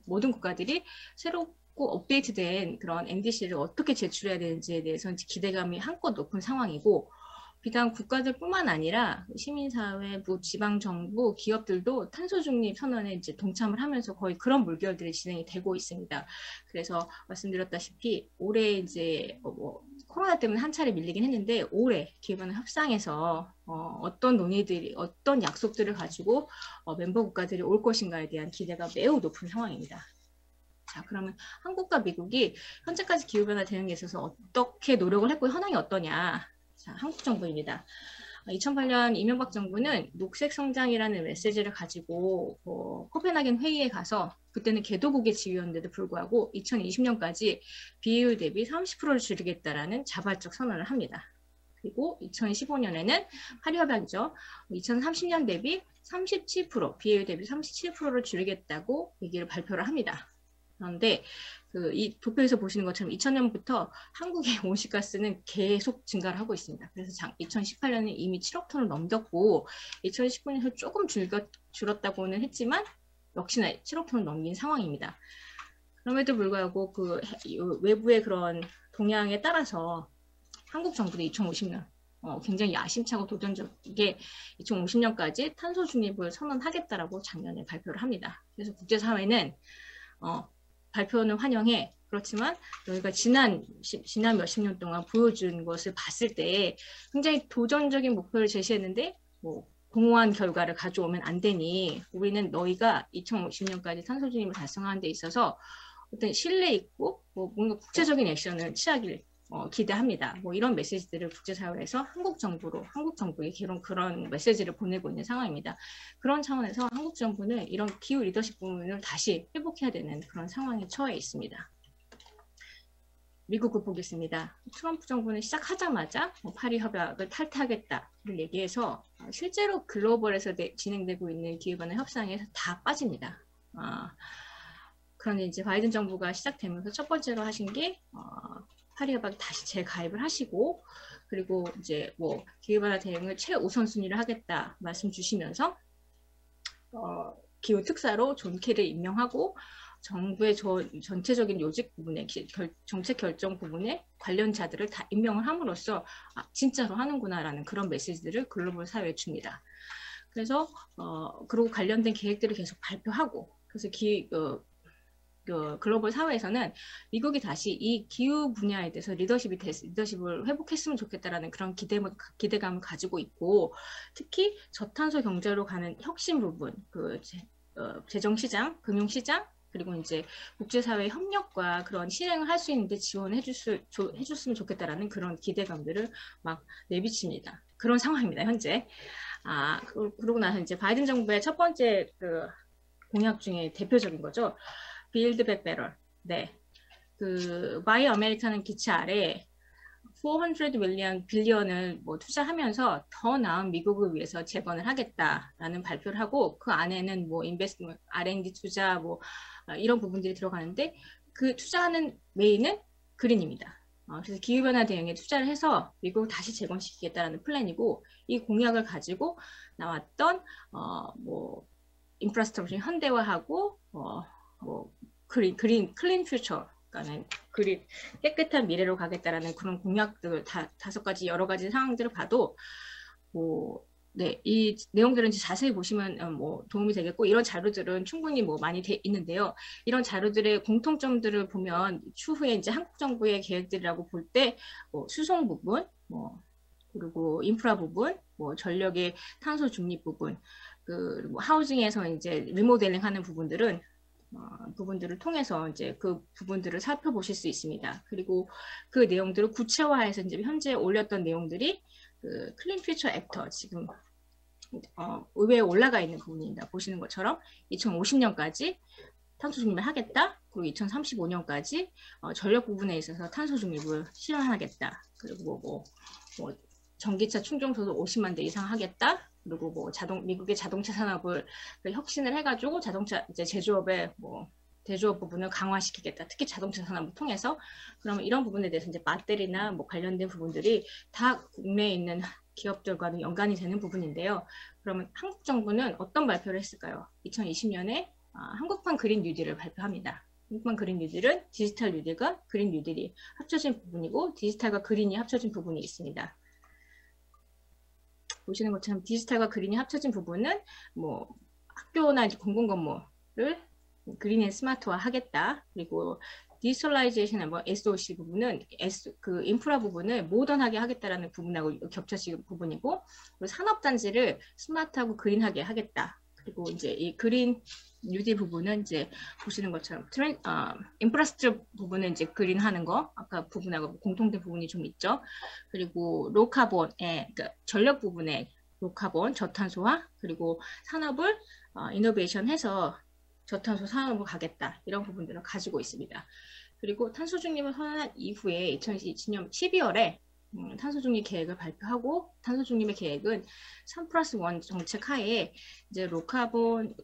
F: 모든 국가들이 새롭고 업데이트된 그런 NDC를 어떻게 제출해야 되는지에 대해서 이제 기대감이 한껏 높은 상황이고 비단 국가들뿐만 아니라 시민사회, 지방정부, 기업들도 탄소중립 선언에 이제 동참을 하면서 거의 그런 물결들이 진행이 되고 있습니다. 그래서 말씀드렸다시피 올해 이제 코로나 때문에 한 차례 밀리긴 했는데 올해 기후변화 협상에서 어떤 논의들이, 어떤 약속들을 가지고 멤버 국가들이 올 것인가에 대한 기대가 매우 높은 상황입니다. 자, 그러면 한국과 미국이 현재까지 기후변화 대응에 있어서 어떻게 노력을 했고 현황이 어떠냐? 자, 한국 정부입니다. 2008년 이명박 정부는 녹색 성장이라는 메시지를 가지고 코펜하겐 회의에 가서 그때는 개도국의 지위였는데도 불구하고 2020년까지 비효율 대비 30%를 줄이겠다라는 자발적 선언을 합니다. 그리고 2015년에는 파리 협약이죠. 2030년 대비 37%, 비효율 대비 37%를 줄이겠다고 얘기를 발표를 합니다. 그런데 이 도표에서 보시는 것처럼 2000년부터 한국의 온실가스는 계속 증가를 하고 있습니다. 그래서 2018년에 이미 7억 톤을 넘겼고 2019년에서 조금 줄었다고는 했지만 역시나 7억 톤을 넘긴 상황입니다. 그럼에도 불구하고 그 외부의 그런 동향에 따라서 한국 정부도 2050년 굉장히 야심차고 도전적이게 2050년까지 탄소 중립을 선언하겠다라고 작년에 발표를 합니다. 그래서 국제사회는 발표는 환영해. 그렇지만 너희가 지난 몇십 년 동안 보여준 것을 봤을 때 굉장히 도전적인 목표를 제시했는데 공허한 결과를 가져오면 안 되니 우리는 너희가 2050년까지 탄소 중립을 달성하는 데 있어서 어떤 신뢰 있고 뭔가 국제적인 액션을 취하길 기대합니다. 이런 메시지들을 국제사회에서 한국 정부에 그런 메시지를 보내고 있는 상황입니다. 그런 차원에서 한국 정부는 이런 기후 리더십 부분을 다시 회복해야 되는 그런 상황에 처해 있습니다. 미국을 보겠습니다. 트럼프 정부는 시작하자마자 파리 협약을 탈퇴하겠다를 얘기해서 실제로 글로벌에서 진행되고 있는 기후변화 협상에서 다 빠집니다. 그런데 이제 바이든 정부가 시작되면서 첫 번째로 하신 게 화려하게 다시 재가입을 하시고, 그리고 이제 뭐 기후변화 대응을 최우선순위를 하겠다 말씀 주시면서 기후 특사로 존 케리를 임명하고 정부의 전체적인 요직 부분에 정책 결정 부분에 관련자들을 다 임명을 함으로써 진짜로 하는구나라는 그런 메시지들을 글로벌 사회에 줍니다. 그래서 그리고 관련된 계획들을 계속 발표하고, 그래서 글로벌 사회에서는 미국이 다시 이 기후 분야에 대해서 리더십을 회복했으면 좋겠다라는 그런 기대감을 가지고 있고, 특히 저탄소 경제로 가는 혁신 부분, 재정시장, 금융시장, 그리고 이제 국제사회 협력과 그런 실행을 할 수 있는데 지원해 줬으면 좋겠다라는 그런 기대감들을 막 내비칩니다. 그런 상황입니다, 현재. 그러고 나서 이제 바이든 정부의 첫 번째 공약 중에 대표적인 거죠. Build Back Better. 네. Buy America는 기차 아래 400 빌리언을 뭐 투자하면서 더 나은 미국을 위해서 재건을 하겠다라는 발표를 하고, 그 안에는 뭐 인베스트먼트, R&D 투자 뭐 이런 부분들이 들어가는데, 그 투자하는 메인은 그린입니다. 그래서 기후변화 대응에 투자를 해서 미국을 다시 재건시키겠다라는 플랜이고, 이 공약을 가지고 나왔던 뭐 인프라스트럭처 현대화하고 뭐 클린 퓨처, 그러니까는 깨끗한 미래로 가겠다라는 그런 공약들 5가지 여러 가지 상황들을 봐도 네, 이 내용들은 자세히 보시면 뭐 도움이 되겠고, 이런 자료들은 충분히 뭐 많이 돼 있는데요. 이런 자료들의 공통점들을 보면 추후에 이제 한국 정부의 계획들이라고 볼 때 수송 부분, 그리고 인프라 부분, 전력의 탄소 중립 부분, 그리고 하우징에서 이제 리모델링 하는 부분들을 통해서 이제 그 부분들을 살펴보실 수 있습니다. 그리고 그 내용들을 구체화해서 이제 현재 올렸던 내용들이 클린 퓨처 액터, 지금 의회에 올라가 있는 부분입니다. 보시는 것처럼 2050년까지 탄소 중립을 하겠다. 그리고 2035년까지 전력 부분에 있어서 탄소 중립을 실현하겠다. 그리고 뭐 전기차 충전소도 50만 대 이상 하겠다. 그리고 뭐 미국의 자동차 산업을 혁신을 해가지고 자동차 이제 제조업 부분을 강화시키겠다. 특히 자동차 산업을 통해서. 그러면 이런 부분에 대해서 이제 배터리나 뭐 관련된 부분들이 다 국내에 있는 기업들과는 연관이 되는 부분인데요. 그러면 한국 정부는 어떤 발표를 했을까요? 2020년에 한국판 그린 뉴딜을 발표합니다. 한국판 그린 뉴딜은 디지털 뉴딜과 그린 뉴딜이 합쳐진 부분이고, 디지털과 그린이 합쳐진 부분이 있습니다. 보시는 것처럼 디지털과 그린이 합쳐진 부분은 뭐 학교나 이제 공공건물을 그린 앤 스마트화 하겠다. 그리고 디지털라이제이션, 뭐 SOC 부분은 그 인프라 부분을 모던하게 하겠다라는 부분하고 겹쳐지는 부분이고, 그리고 산업단지를 스마트하고 그린하게 하겠다. 그리고 이제 이 그린 뉴딜 부분은 이제 보시는 것처럼 인프라스트럭처 부분은 이제 그린하는 거, 아까 부분하고 공통된 부분이 좀 있죠. 그리고 로카본의 그러니까 전력 부분의 로카본 저탄소화, 그리고 산업을 이노베이션해서 저탄소 산업으로 가겠다, 이런 부분들을 가지고 있습니다. 그리고 탄소 중립을 선언한 이후에 2020년 12월에 탄소 중립 계획을 발표하고, 탄소 중립의 계획은 3+1 정책 하에 이제 로카본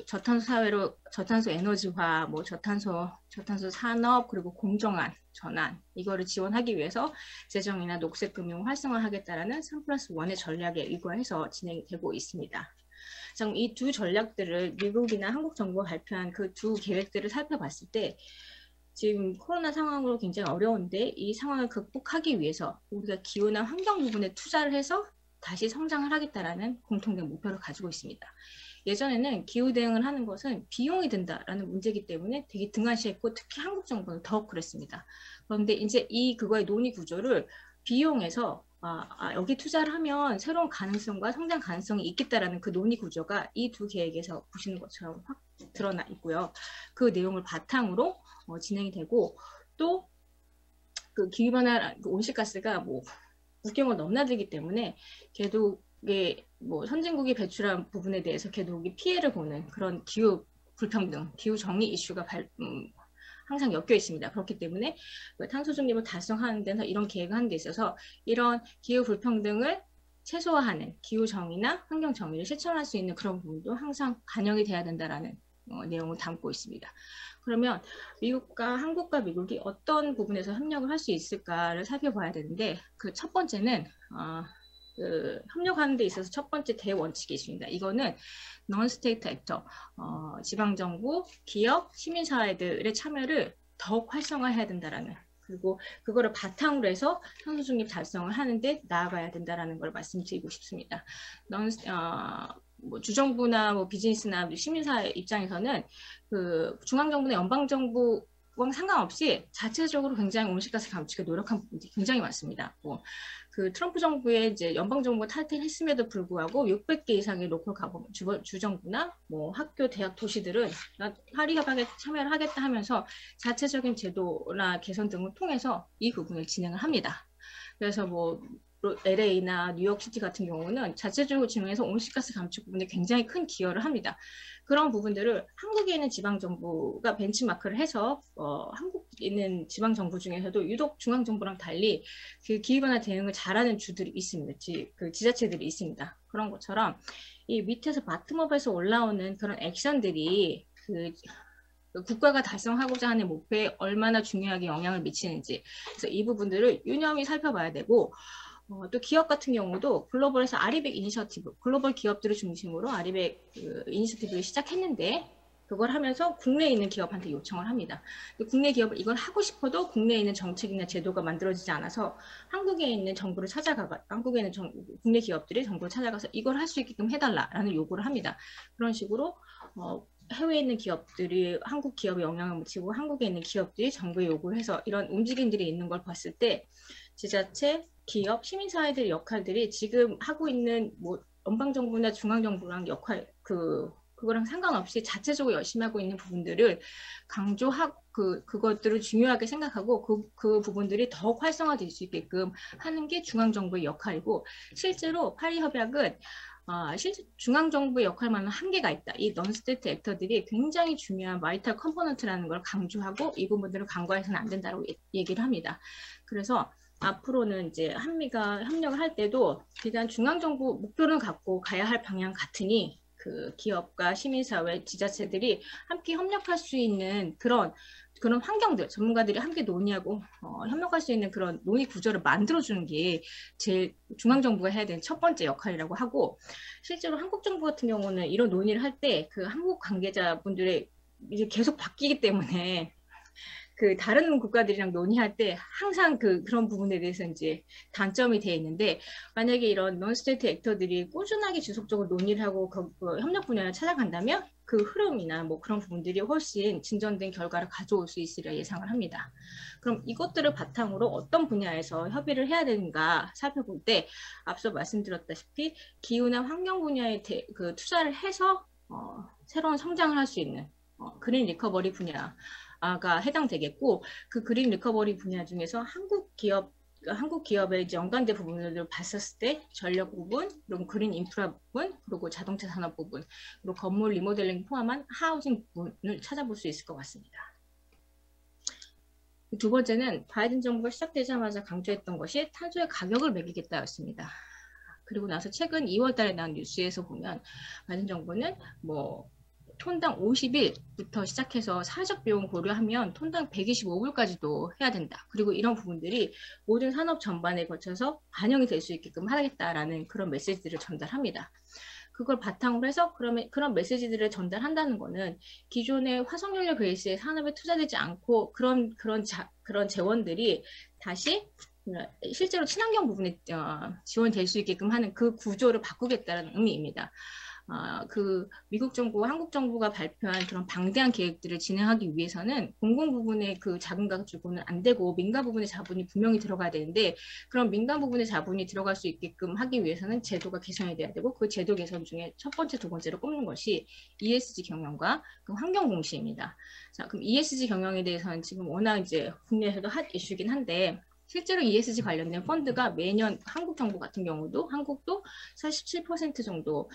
F: 저탄소 사회로 저탄소 에너지화, 뭐 저탄소 산업, 그리고 공정한 전환, 이거를 지원하기 위해서 재정이나 녹색 금융을 활성화하겠다라는 3+1의 전략에 의거해서 진행이 되고 있습니다. 이 두 전략들을 미국이나 한국 정부가 발표한 그 두 계획들을 살펴봤을 때, 지금 코로나 상황으로 굉장히 어려운데 이 상황을 극복하기 위해서 우리가 기후나 환경 부분에 투자를 해서 다시 성장을 하겠다라는 공통된 목표를 가지고 있습니다. 예전에는 기후 대응을 하는 것은 비용이 든다라는 문제이기 때문에 되게 등한시했고, 특히 한국 정부는 더욱 그랬습니다. 그런데 이제 그거의 논의 구조를 비용에서 여기 투자를 하면 새로운 가능성과 성장 가능성이 있겠다라는 그 논의 구조가 이 두 계획에서 보시는 것처럼 확 드러나 있고요. 그 내용을 바탕으로 진행이 되고, 또 그 기후변화 온실가스가 뭐 국경을 넘나들기 때문에 개독의 뭐 선진국이 배출한 부분에 대해서 개독이 피해를 보는 그런 기후 불평등, 기후 정의 이슈가 항상 엮여 있습니다. 그렇기 때문에 탄소 중립을 달성하는 데서 이런 계획을 하는 데 있어서 이런 기후 불평등을 최소화하는 기후 정의나 환경 정의를 실천할 수 있는 그런 부분도 항상 반영이 돼야 된다라는 내용을 담고 있습니다. 그러면 한국과 미국이 어떤 부분에서 협력을 할 수 있을까를 살펴봐야 되는데 그 첫 번째는 협력하는 데 있어서 첫 번째 대원칙이 있습니다. 이거는 non-state actor, 지방정부, 기업, 시민사회들의 참여를 더욱 활성화해야 된다라는, 그리고 그거를 바탕으로 해서 탄소 중립 달성을 하는데 나아가야 된다라는 걸 말씀드리고 싶습니다. 주정부나 비즈니스나 시민사회 입장에서는 그 중앙정부나 연방정부 상관없이 자체적으로 굉장히 온실가스 감축에 노력한 부분이 굉장히 많습니다. 그 트럼프 정부의 이제 연방 정부가 탈퇴했음에도 불구하고 600개 이상의 로컬 가버먼트 주정부나 학교, 대학, 도시들은 파리 협약에 참여를 하겠다 하면서 자체적인 제도나 개선 등을 통해서 이 부분을 진행을 합니다. 그래서 LA나 뉴욕시티 같은 경우는 자체적으로 진행해서 온실가스 감축 부분에 굉장히 큰 기여를 합니다. 그런 부분들을 한국에 있는 지방정부가 벤치마크를 해서 한국에 있는 지방정부 중에서도 유독 중앙정부랑 달리 그 기후변화 대응을 잘하는 주들이 있습니다. 그 지자체들이 있습니다. 그런 것처럼 이 밑에서 바텀업에서 올라오는 그런 액션들이 그 국가가 달성하고자 하는 목표에 얼마나 중요하게 영향을 미치는지, 그래서 이 부분들을 유념히 살펴봐야 되고, 또 기업 같은 경우도 글로벌에서 아리백 이니셔티브, 글로벌 기업들을 중심으로 아리백 이니셔티브를 시작했는데 그걸 하면서 국내에 있는 기업한테 요청을 합니다. 국내 기업을 이걸 하고 싶어도 국내에 있는 정책이나 제도가 만들어지지 않아서 한국에 있는 정부를 한국에 있는 국내 기업들이 정부를 찾아가서 이걸 할 수 있게끔 해달라라는 요구를 합니다. 그런 식으로 해외에 있는 기업들이 한국 기업에 영향을 미치고 한국에 있는 기업들이 정부에 요구를 해서 이런 움직임들이 있는 걸 봤을 때 지자체, 기업, 시민사회들의 역할들이 지금 하고 있는 연방정부나 중앙정부랑 그거랑 상관없이 자체적으로 열심히 하고 있는 부분들을 강조하고 그것들을 중요하게 생각하고 그 부분들이 더욱 활성화될 수 있게끔 하는 게 중앙정부의 역할이고, 실제로 파리 협약은 실제 중앙정부의 역할만은 한계가 있다. 이 non-state actor들이 굉장히 중요한 바이탈 컴포넌트라는 걸 강조하고 이 부분들을 간과해서는 안 된다고 얘기를 합니다. 그래서 앞으로는 이제 한미가 협력을 할 때도 비단 중앙정부 목표를 갖고 가야 할 방향 같으니 그 기업과 시민사회, 지자체들이 함께 협력할 수 있는 그런 환경들, 전문가들이 함께 논의하고 협력할 수 있는 그런 논의 구조를 만들어주는 게 제일 중앙정부가 해야 되는 첫 번째 역할이라고 하고, 실제로 한국 정부 같은 경우는 이런 논의를 할 때 그 한국 관계자분들의 이제 계속 바뀌기 때문에 그 다른 국가들이랑 논의할 때 항상 그런 부분에 대해서 이제 단점이 돼 있는데, 만약에 이런 non-state actor들이 꾸준하게 지속적으로 논의를 하고 협력 분야를 찾아간다면 그 흐름이나 그런 부분들이 훨씬 진전된 결과를 가져올 수 있으리라 예상을 합니다. 그럼 이것들을 바탕으로 어떤 분야에서 협의를 해야 되는가 살펴볼 때 앞서 말씀드렸다시피 기후나 환경 분야에 투자를 해서 새로운 성장을 할 수 있는 그린 리커버리 분야가 해당되겠고, 그 그린 리커버리 분야 중에서 한국 기업의 이제 연관된 부분을 봤었을 때 전력 부분, 그리고 그린 인프라 부분, 그리고 자동차 산업 부분, 그리고 건물 리모델링 포함한 하우징 부분을 찾아볼 수 있을 것 같습니다. 두 번째는 바이든 정부가 시작되자마자 강조했던 것이 탄소의 가격을 매기겠다였습니다. 그리고 나서 최근 2월 달에 나온 뉴스에서 보면 바이든 정부는 톤당 50일부터 시작해서 사회적 비용 고려하면 톤당 125불까지도 해야 된다. 그리고 이런 부분들이 모든 산업 전반에 거쳐서 반영이 될 수 있게끔 하겠다라는 그런 메시지들을 전달합니다. 그걸 바탕으로 해서 그런 메시지들을 전달한다는 거는 기존의 화석연료 베이스의 산업에 투자되지 않고 그런 재원들이 다시 실제로 친환경 부분에 지원될 수 있게끔 하는 그 구조를 바꾸겠다는 의미입니다. 미국 정부와 한국 정부가 발표한 그런 방대한 계획들을 진행하기 위해서는 공공 부분의 그 자금과 가지고는 안 되고 민간 부분의 자본이 분명히 들어가야 되는데, 그런 민간 부분의 자본이 들어갈 수 있게끔 하기 위해서는 제도가 개선이 돼야 되고, 그 제도 개선 중에 첫 번째, 두 번째로 꼽는 것이 ESG 경영과 그 환경 공시입니다. 자, 그럼 ESG 경영에 대해서는 지금 워낙 이제 국내에서도 핫 이슈긴 한데, 실제로 ESG 관련된 펀드가 매년 한국 정부 같은 경우도 한국도 47% 정도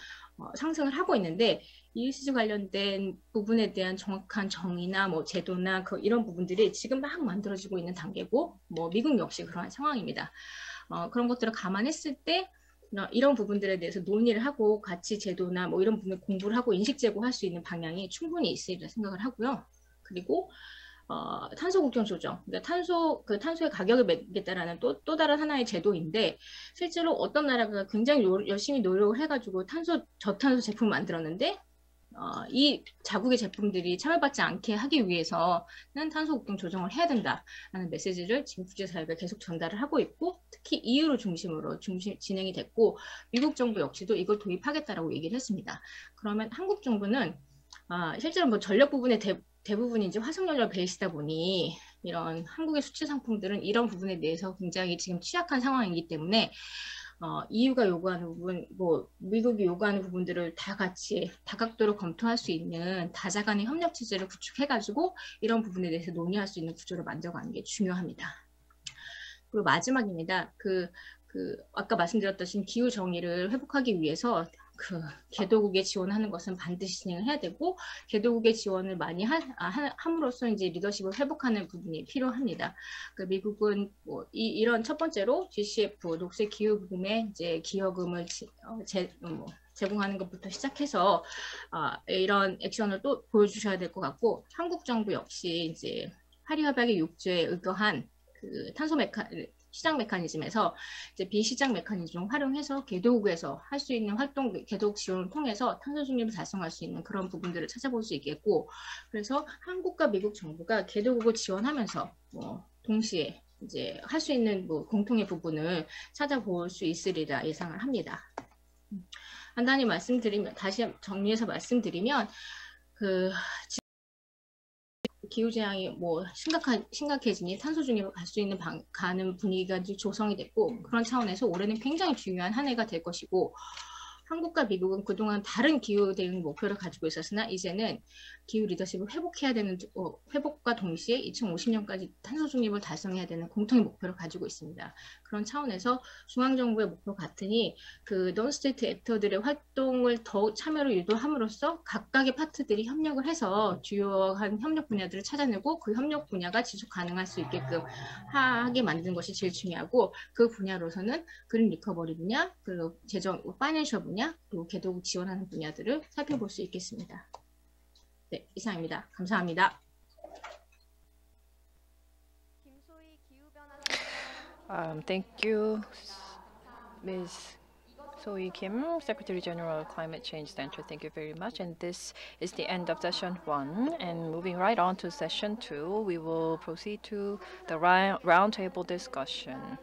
F: 상승을 하고 있는데, ESG 관련된 부분에 대한 정확한 정의나 제도나 이런 부분들이 지금 막 만들어지고 있는 단계고, 미국 역시 그러한 상황입니다. 그런 것들을 감안했을 때 이런 부분들에 대해서 논의를 하고 같이 제도나 뭐 이런 부분 공부를 하고 인식 제고할 수 있는 방향이 충분히 있으리라 생각을 하고요. 그리고 탄소 국경 조정, 그러니까 탄소의 가격을 매기겠다라는 또 다른 하나의 제도인데 실제로 어떤 나라가 굉장히 열심히 노력을 해가지고 저탄소 제품을 만들었는데 이 자국의 제품들이 차별받지 않게 하기 위해서는 탄소 국경 조정을 해야 된다라는 메시지를 지금 국제사회가 계속 전달을 하고 있고 특히 EU를 중심으로 진행이 됐고 미국 정부 역시도 이걸 도입하겠다라고 얘기를 했습니다. 그러면 한국 정부는 실제로 뭐 전력 부분의 대부분이 이제 화석연료 베이스다 보니 이런 한국의 수출 상품들은 이런 부분에 대해서 굉장히 지금 취약한 상황이기 때문에 EU가 요구하는 부분, 뭐 미국이 요구하는 부분들을 다 같이 다각도로 검토할 수 있는 다자간의 협력 체제를 구축해가지고 이런 부분에 대해서 논의할 수 있는 구조를 만들어가는 게 중요합니다. 그리고 마지막입니다. 아까 말씀드렸듯이 기후 정의를 회복하기 위해서 개도국에 지원하는 것은 반드시 진행을 해야 되고 개도국의 지원을 많이 함으로써 이제 리더십을 회복하는 부분이 필요합니다. 미국은 뭐 이런 첫 번째로 GCF 녹색 기후 부분에 이제 기여금을 제공하는 것부터 시작해서 이런 액션을 또 보여주셔야 될 것 같고 한국 정부 역시 이제 파리 협약의 6조에 의거한 탄소 시장 메커니즘에서 이제 비시장 메커니즘을 활용해서 개도국에서 할 수 있는 활동, 개도국 지원을 통해서 탄소 중립을 달성할 수 있는 그런 부분들을 찾아볼 수 있겠고, 그래서 한국과 미국 정부가 개도국을 지원하면서 동시에 이제 할 수 있는 공통의 부분을 찾아볼 수 있으리라 예상을 합니다. 간단히 다시 정리해서 말씀드리면 기후재앙이 심각해지니 탄소 중립을 갈 수 있는 가는 분위기가 조성이 됐고 그런 차원에서 올해는 굉장히 중요한 한 해가 될 것이고 한국과 미국은 그동안 다른 기후 대응 목표를 가지고 있었으나 이제는 기후 리더십을 회복해야 되는 회복과 동시에 2050년까지 탄소 중립을 달성해야 되는 공통의 목표를 가지고 있습니다. 그런 차원에서 중앙정부의 목표 같으니 논스테이트 액터들의 활동을 더욱 참여를 유도함으로써 각각의 파트들이 협력을 해서 주요한 협력 분야들을 찾아내고 그 협력 분야가 지속 가능할 수 있게끔 하게 만드는 것이 제일 중요하고 그 분야로서는 그린 리커버리 분야, 그리고 재정, 파이낸셜 분야, 그리고 개도국 지원하는 분야들을 살펴볼 수 있겠습니다. 네, 이상입니다. 감사합니다.
E: Thank you, Ms. Sohee Kim, Secretary General of Climate Change Center. Thank you very much. And this is the end of session 1. And moving right on to session 2, we will proceed to the roundtable discussion.